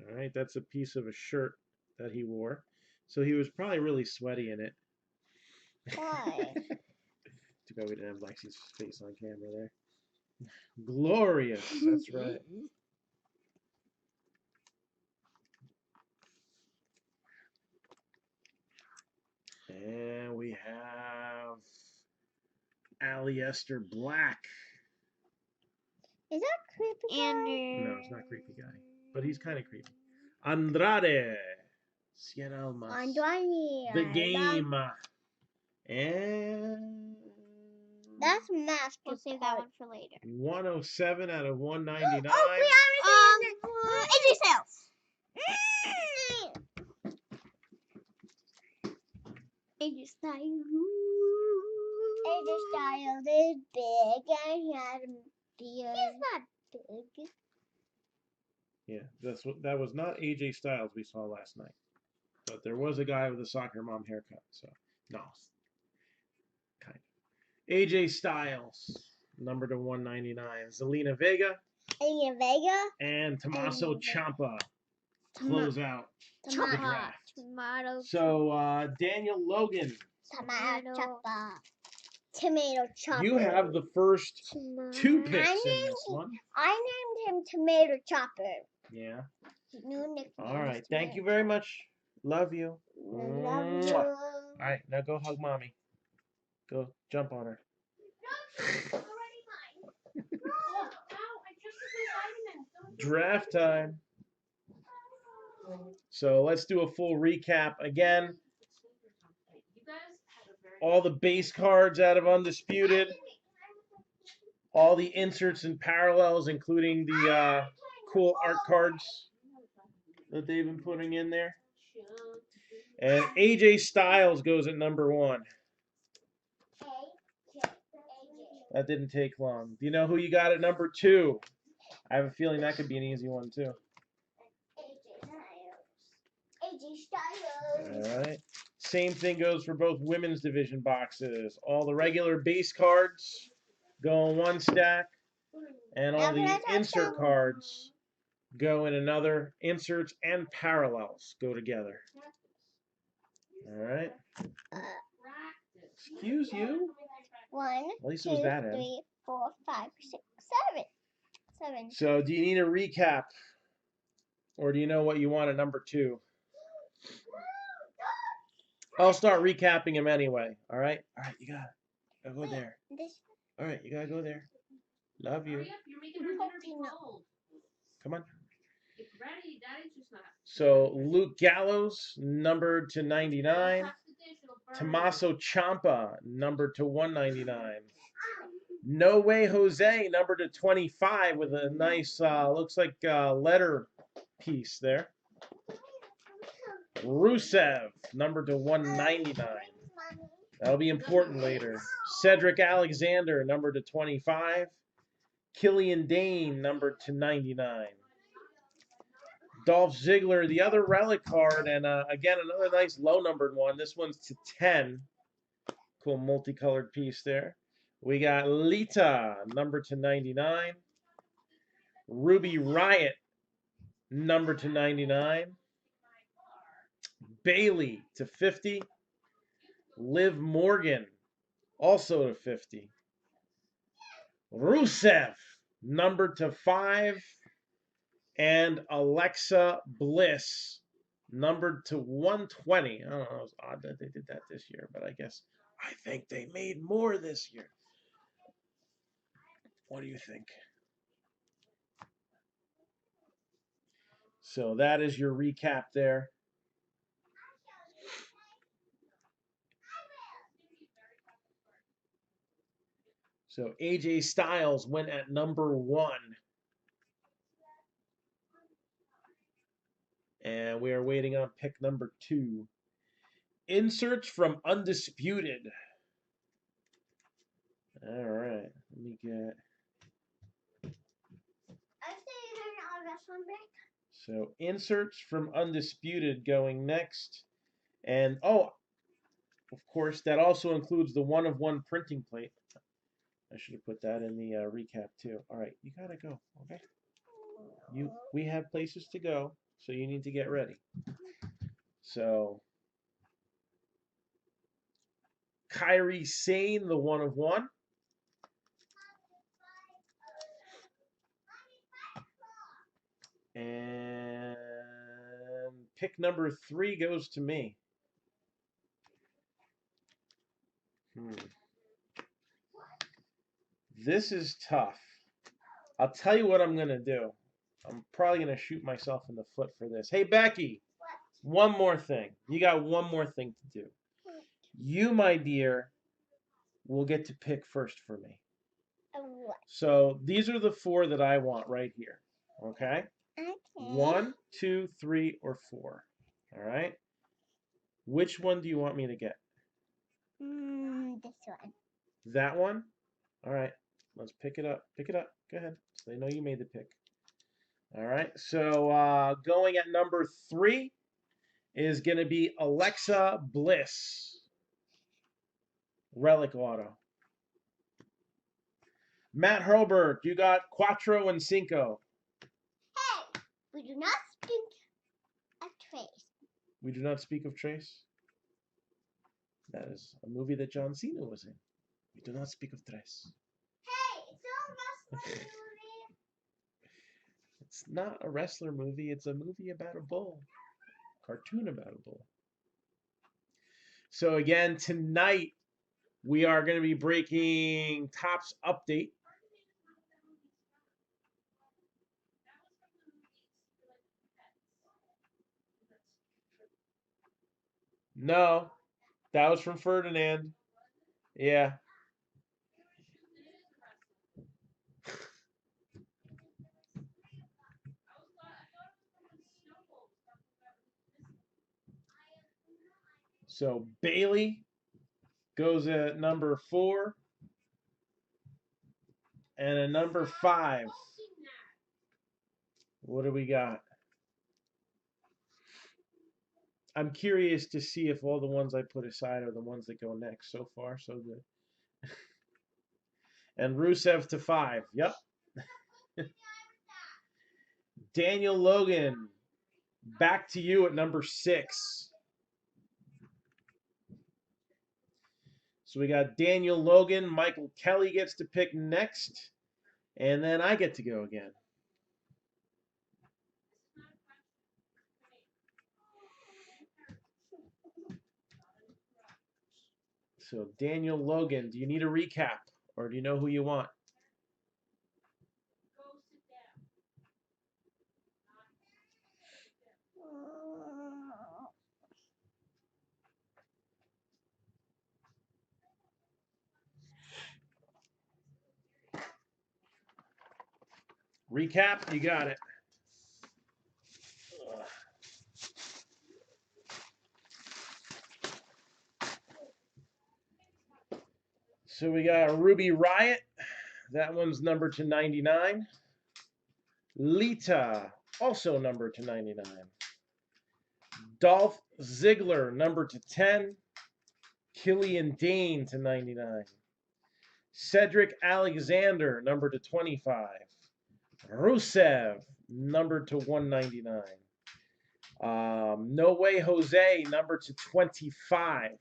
All right, that's a piece of a shirt that he wore. So he was probably really sweaty in it. Why? Too bad we didn't have Lexi's face on camera there. Glorious. That's right. And we have Aleister Black. Is that creepy? And No, it's not creepy guy, but he's kind of creepy. Andrade. Cien Almas. Andrade. The Game. And That's master. we'll save that one for later. 107 out of 199. AJ Styles. AJ Styles. AJ Styles is big and he has a beard. He's not big. Yeah, that was not AJ Styles we saw last night. But there was a guy with a soccer mom haircut, so no. Kind of. AJ Styles, number to 199. Zelina Vega Alien Vega. and Tommaso Ciampa close out the Tomato. draft. Tomato. So Daniel Logan, Tomato chopper. Tomato chopper. you have the first Tomato. two picks in this one. I named him Tomato Chopper. Yeah. His new nickname. All right. is Thank you Tomato very much. Love you. Chopper. Love Mwah. you. All right. Now go hug mommy. Go jump on her. Already mine. Oh, ow, I just took my vitamins. Don't do Draft time. So let's do a full recap again. You guys had a very All the base cards out of Undisputed. All the inserts and parallels, including the cool art cards that they've been putting in there. And AJ Styles goes at number 1. That didn't take long. Do you know who you got at number 2? I have a feeling that could be an easy one too. AJ Styles. All right. Same thing goes for both women's division boxes. All the regular base cards go in one stack, and all the insert cards go in another. Inserts and parallels go together. All right. Excuse you. 1, At least it 2, was that end. 3, 4, 5, 6, 7. 7. So, do you need a recap, or do you know what you want at number 2? I'll start recapping him anyway. All right. All right. You got it. Go there. This All right. You gotta go there. Love you. Hurry up, you're making our dinner be cold. Come on. It's ready, Daddy's just not. So Luke Gallows, numbered to 99. Touch the dish, it'll burn. Tommaso Ciampa, numbered to 199. No Way Jose, numbered to 25 with a nice, looks like letter piece there. Rusev, numbered to 199. That'll be important later. Cedric Alexander, numbered to 25. Killian Dane, numbered to 99. Dolph Ziggler, the other relic card, and again, another nice low-numbered one. This one's to 10. Cool multicolored piece there. We got Lita, number to 99. Ruby Riot, number to 99. Bailey to 50. Liv Morgan, also to 50. Rusev, number to 5. And Alexa Bliss, numbered to 120. I don't know, it's odd that they did that this year, but I guess I think they made more this year. What do you think? So that is your recap there. So AJ Styles went at number 1. And we are waiting on pick number 2. Inserts from Undisputed. All right. Let me get... So inserts from Undisputed going next. And, oh, of course, that also includes the 1-of-1 printing plate. I should have put that in the recap too. All right, you gotta go, okay? We have places to go, so you need to get ready. So, Kairi Sane, the 1-of-1. And pick number 3 goes to me. This is tough. I'll tell you what I'm going to do. I'm probably going to shoot myself in the foot for this. Hey, Becky, one more thing. You got one more thing to do. You, my dear, will get to pick first for me. So these are the 4 that I want right here. Okay? Okay. 1, 2, 3, or 4. All right? Which one do you want me to get? This one. That one? All right. Let's pick it up. Pick it up. Go ahead. So they know you made the pick. All right. So going at number 3 is going to be Alexa Bliss. Relic Auto. Matt Hurlberg, you got Cuatro and Cinco. Hey, we do not speak of Trace. We do not speak of Trace. That is a movie that John Cena was in. We do not speak of Trace. Hey, it's a wrestling movie. It's not a wrestler movie. It's a movie about a bull. Cartoon about a bull. So again, tonight we are going to be breaking Topps Update. No, that was from Ferdinand. Yeah. So Bailey goes at number 4 and a number 5. What do we got? I'm curious to see if all the ones I put aside are the ones that go next. So far, so good. And Rusev to 5. Yep. Daniel Logan, back to you at number 6. So we got Daniel Logan. Michael Kelly gets to pick next. And then I get to go again. So Daniel Logan, do you need a recap? Or do you know who you want? Recap, you got it. So we got Ruby Riot. That one's numbered to 99. Lita, also numbered to 99. Dolph Ziggler, number to 10. Killian Dane to 99. Cedric Alexander, number to 25. Rusev, number to 199. No Way Jose, number to 25.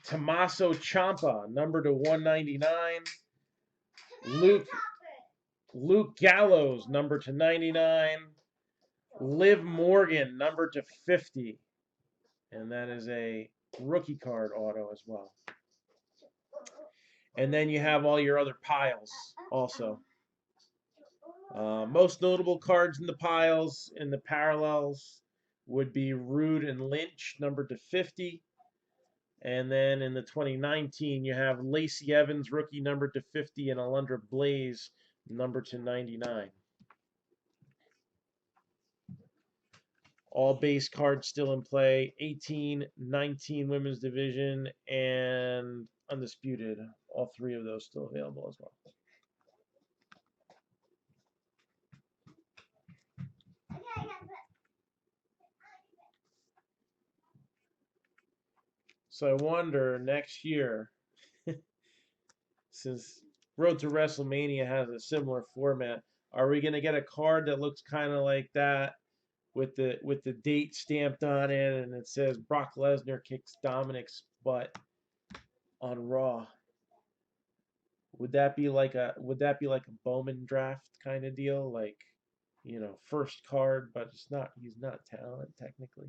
Tommaso Ciampa, number to 199. Luke Gallows, number to 99. Liv Morgan, number to 50. And that is a rookie card auto as well. And then you have all your other piles also. Most notable cards in the piles, in the parallels, would be Rude and Lynch, number to 50. And then in the 2019, you have Lacey Evans, rookie, number to 50, and Alundra Blaze, number to 99. All base cards still in play. 18, 19 women's division, and undisputed. All three of those still available as well. So I wonder next year, since Road to WrestleMania has a similar format, are we going to get a card that looks kind of like that with the date stamped on it, and it says Brock Lesnar kicks Dominic's butt on Raw? Would that be like a Bowman draft kind of deal, like, you know, first card, but he's not talent technically.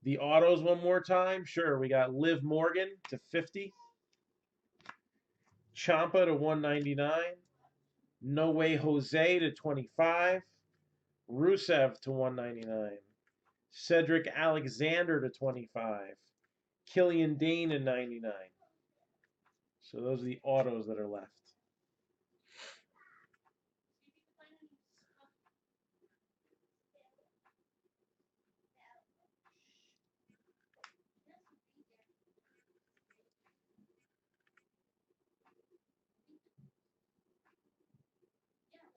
The autos one more time. Sure, we got Liv Morgan to 50. Ciampa to 199. No Way Jose to 25. Rusev to 199. Cedric Alexander to 25. Killian Dane to 99. So those are the autos that are left.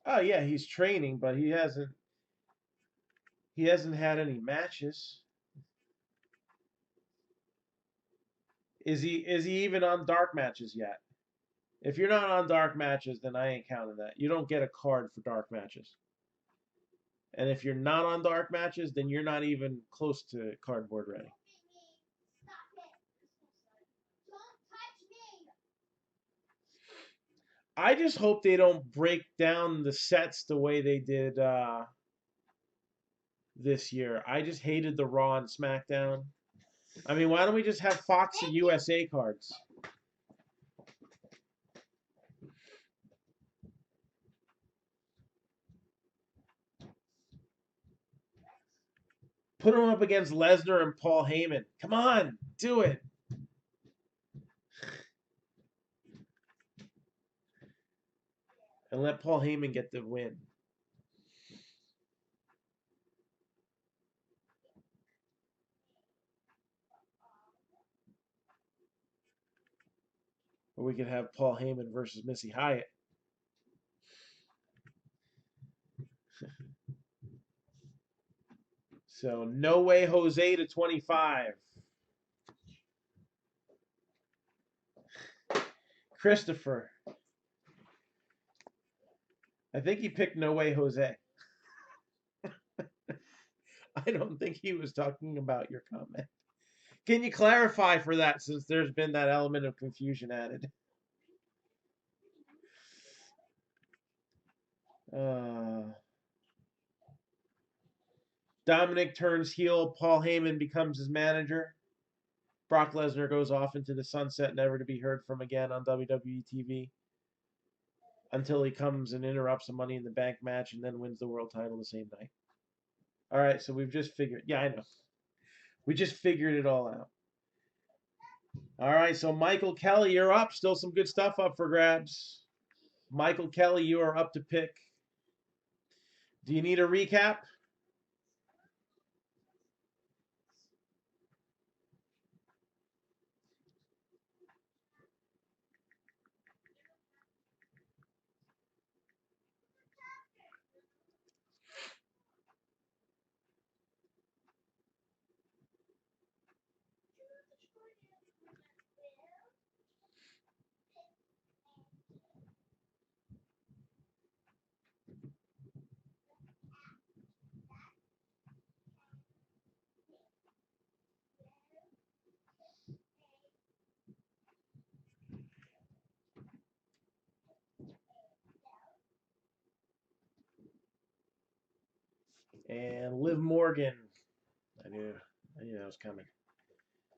Oh yeah, he's training, but he hasn't had any matches. Is he even on dark matches yet? If you're not on dark matches, then I ain't counting that. You don't get a card for dark matches. And if you're not on dark matches, then you're not even close to cardboard ready. I just hope they don't break down the sets the way they did this year. I just hated the Raw and SmackDown. I mean, why don't we just have Fox and USA cards? Put him up against Lesnar and Paul Heyman. Come on, do it. And let Paul Heyman get the win. Or we could have Paul Heyman versus Missy Hyatt. So, No Way Jose to 25. Christopher. I think he picked No Way Jose. I don't think he was talking about your comment. Can you clarify for that, since there's been that element of confusion added? Dominic turns heel. Paul Heyman becomes his manager. Brock Lesnar goes off into the sunset, never to be heard from again on WWE TV. Until he comes and interrupts a Money in the Bank match and then wins the world title the same night. All right, so we've just figured. Yeah, I know. We just figured it all out. All right, so Michael Kelly, you're up. Still some good stuff up for grabs. Michael Kelly, you are up to pick. Do you need a recap? And Liv Morgan. I knew that was coming.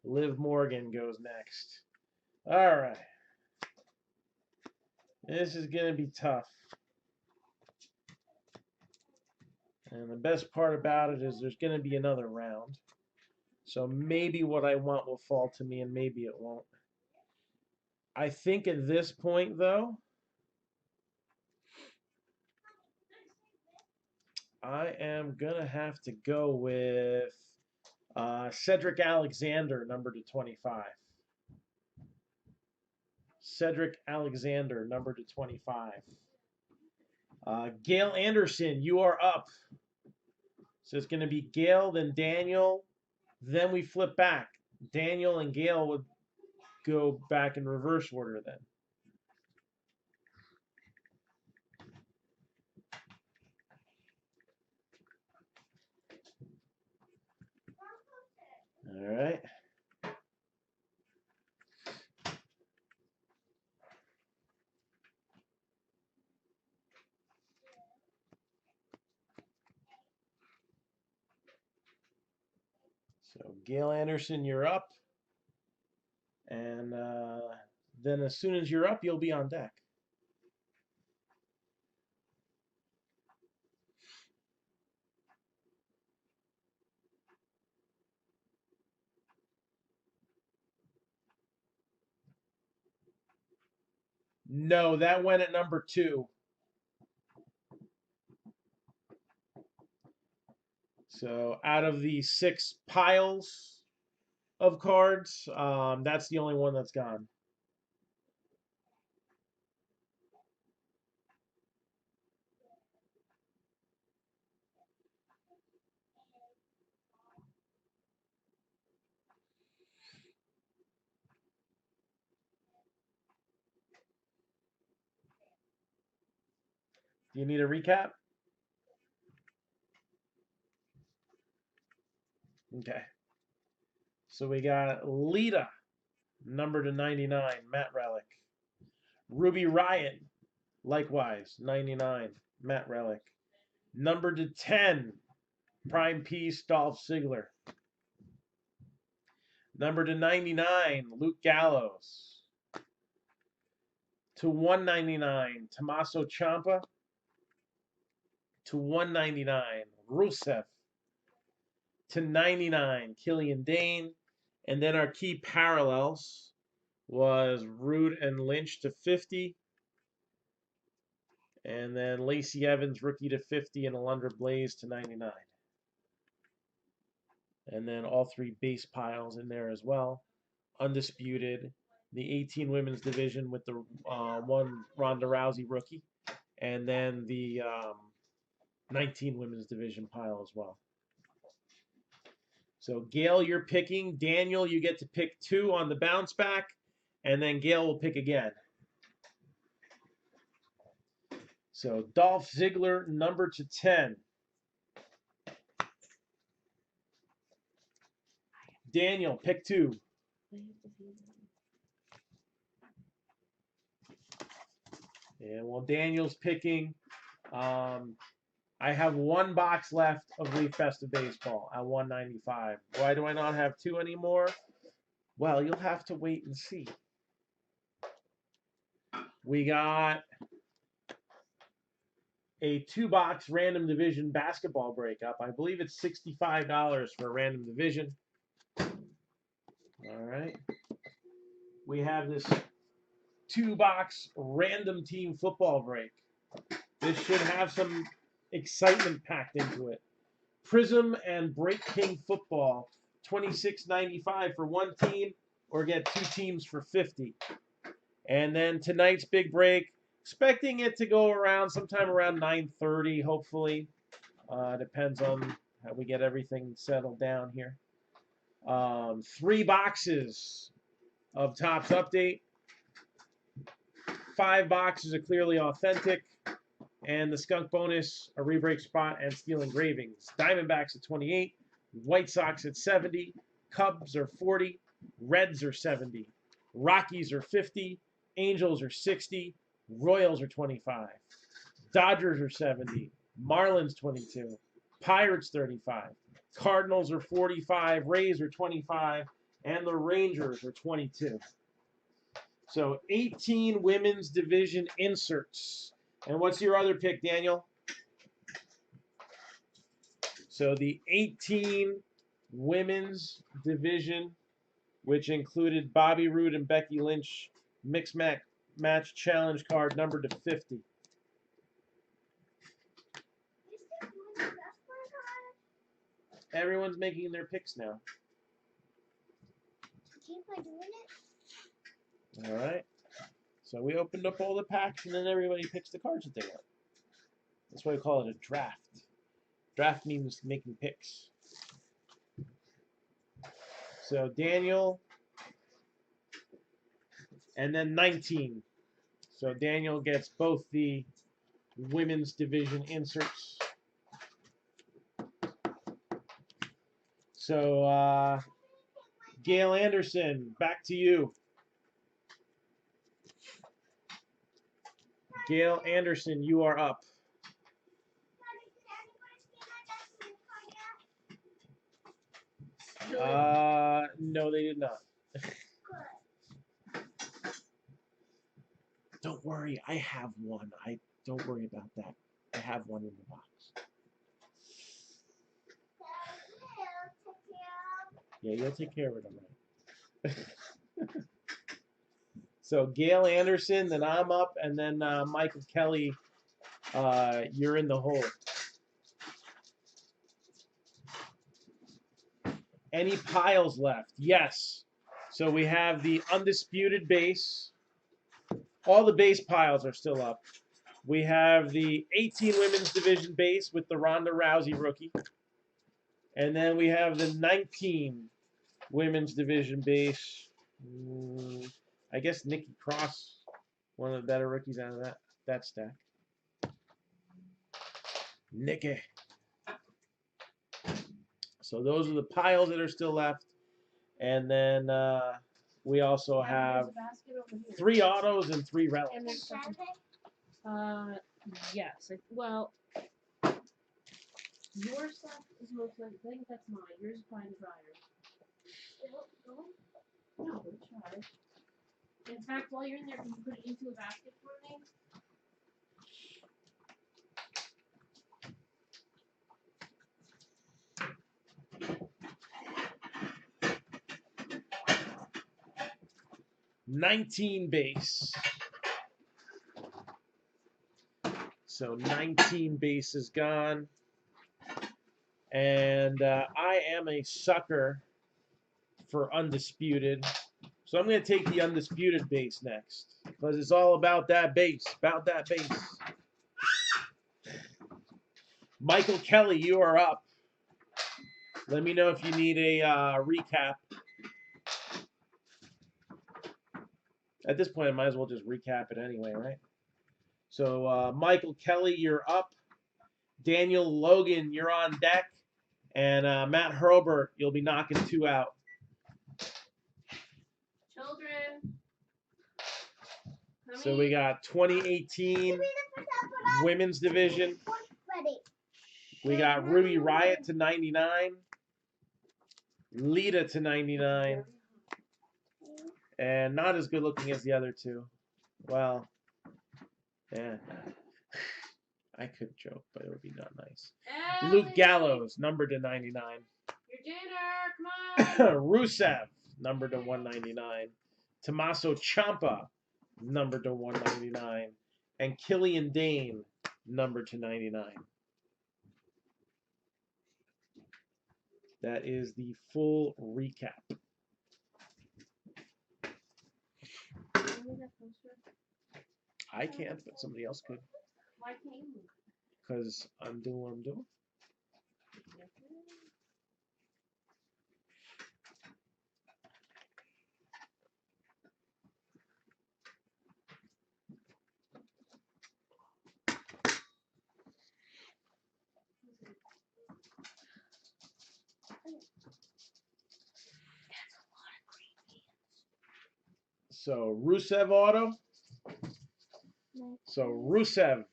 Liv Morgan goes next. All right. This is going to be tough. And the best part about it is there's going to be another round. So maybe what I want will fall to me and maybe it won't. I think at this point, though, I am going to have to go with Cedric Alexander, number to 25. Cedric Alexander, number to 25. Gail Anderson, you are up. So it's going to be Gail, then Daniel, then we flip back. Daniel and Gail would go back in reverse order then. All right. So Gail Anderson, you're up. And then as soon as you're up, you'll be on deck. No, that went at number 2. So out of the 6 piles of cards, that's the only one that's gone. Do you need a recap? Okay. So we got Lita, number to 99, Matt Relic. Ruby Riot, likewise, 99, Matt Relic. Number to 10, Prime Peace, Dolph Ziggler. Number to 99, Luke Gallows. To 199, Tommaso Ciampa. To 199, Rusev. To 99, Killian Dane. And then our key parallels was Rude and Lynch to 50. And then Lacey Evans, rookie to 50, and Alundra Blaze to 99. And then all 3 base piles in there as well. Undisputed. The 18 women's division with the one Ronda Rousey rookie. And then the 19 women's division pile as well. So Gail, you're picking. Daniel, you get to pick 2 on the bounce back. And then Gail will pick again. So Dolph Ziggler, number to 10. Daniel, pick 2. And while Daniel's picking, I have 1 box left of Leaf Festive Baseball at 195. Why do I not have 2 anymore? Well, you'll have to wait and see. We got a 2-box random division basketball breakup. I believe it's $65 for a random division. All right. We have this 2-box random team football break. This should have some excitement packed into it. Prism and Break King football, $26.95 for 1 team, or get 2 teams for $50. And then tonight's big break, expecting it to go around sometime around 9:30, hopefully. Depends on how we get everything settled down here. 3 boxes of Topps Update. 5 boxes of Clearly Authentic. And the skunk bonus, a rebreak spot, and steel engravings. Diamondbacks at 28, White Sox at 70, Cubs are 40, Reds are 70, Rockies are 50, Angels are 60, Royals are 25, Dodgers are 70, Marlins 22, Pirates 35. Cardinals are 45. Rays are 25. And the Rangers are 22. So 18 women's division inserts. And what's your other pick, Daniel? So the 18 women's division, which included Bobby Roode and Becky Lynch, mixed match challenge card numbered to 50. Everyone's making their picks now. Keep on doing it. All right. So we opened up all the packs, and then everybody picks the cards that they want. That's why we call it a draft. Draft means making picks. So Daniel, and then 19. So Daniel gets both the women's division inserts. So Gail Anderson, back to you. Gail Anderson, you are up. No, they did not. Don't worry, I have one. Don't worry about that. I have one in the box. Yeah, you'll take care of it, all right. So Gail Anderson, then I'm up, and then Michael Kelly, you're in the hole. Any piles left? Yes. So we have the undisputed base. All the base piles are still up. We have the 18 women's division base with the Ronda Rousey rookie. And then we have the 19 women's division base. I guess Nikki Cross, one of the better rookies out of that stack. Nikki. So those are the piles that are still left. And then we also have 3 autos and 3 relics. And there's yes. Well, your stuff is most likely, I think that's mine. Yours is probably the dryer. No, try. In fact, while you're in there, can you put it into a basket for me? $19 base. So 19 base is gone. And I am a sucker for undisputed. So I'm going to take the undisputed base next. Because it's all about that base. About that base. Michael Kelly, you are up. Let me know if you need a recap. At this point, I might as well just recap it anyway, right? So, Michael Kelly, you're up. Daniel Logan, you're on deck. And Matt Hurlburt, you'll be knocking 2 out. Children. So we got 2018 women's division. Ready. We got Ruby Riott to 99. Lita to 99. And not as good looking as the other 2. Well, yeah. I could joke, but it would be not nice. Luke Gallows, numbered to 99. Your dinner, come on. Rusev, numbered to 199. Tommaso Ciampa, numbered to 199. And Killian Dane, numbered to 99. That is the full recap. I can't, but somebody else could. Why can't you? Because I'm doing what I'm doing. So Rusev auto. So Rusev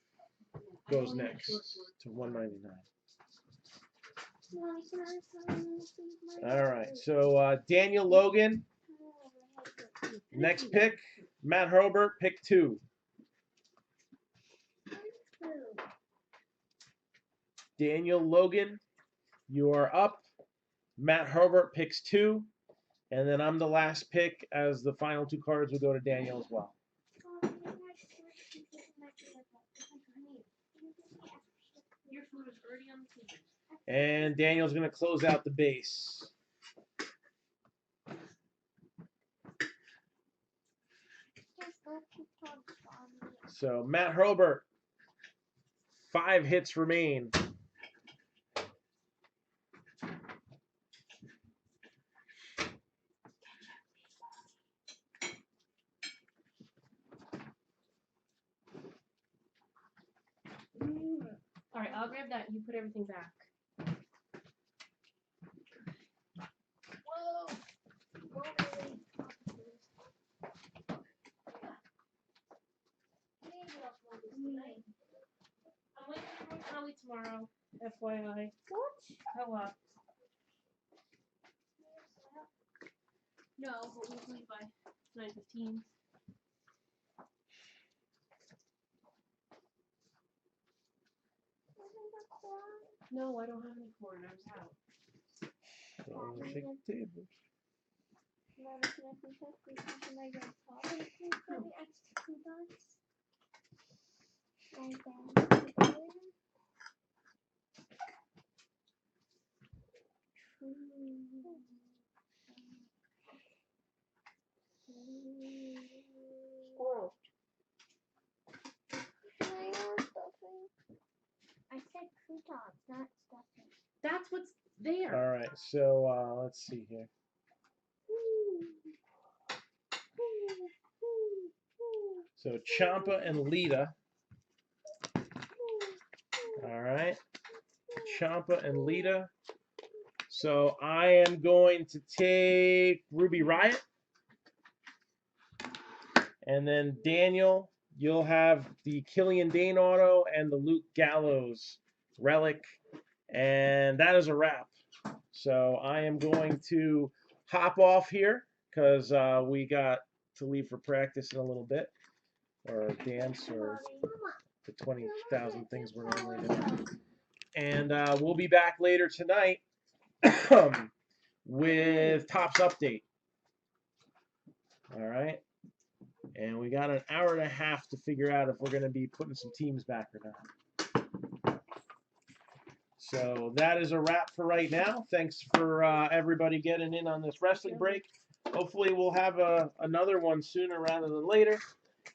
goes next to 199. All right. So Daniel Logan, next pick. Matt Herbert, pick 2. Daniel Logan, you are up. Matt Herbert picks 2. And then I'm the last pick, as the final 2 cards will go to Daniel as well. Your food is already on the table. And Daniel's going to close out the base. So Matt Herbert, 5 hits remain. All right, I'll grab that. You put everything back. Whoa. I'm waiting for Kelly tomorrow. FYI. What? Hello. No, but we'll leave by 9:15. No, I don't have any corn. I was out. So shake the table. Squirrel. I said croutons, not stuffing. That's what's there. All right. So let's see here. So Champa and Lita. All right. Champa and Lita. So I am going to take Ruby Riot. And then Daniel, you'll have the Killian Dane auto and the Luke Gallows relic. And that is a wrap. So I am going to hop off here because we got to leave for practice in a little bit. Or dance or the 20,000 things we're normally doing. And we'll be back later tonight with Topps Update. All right. And we got an hour and a half to figure out if we're going to be putting some teams back or not. So that is a wrap for right now. Thanks for everybody getting in on this wrestling break. Hopefully we'll have another one sooner rather than later.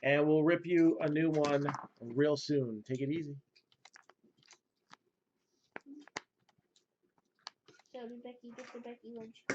And we'll rip you a new one real soon. Take it easy. So did Becky get the Becky lunch?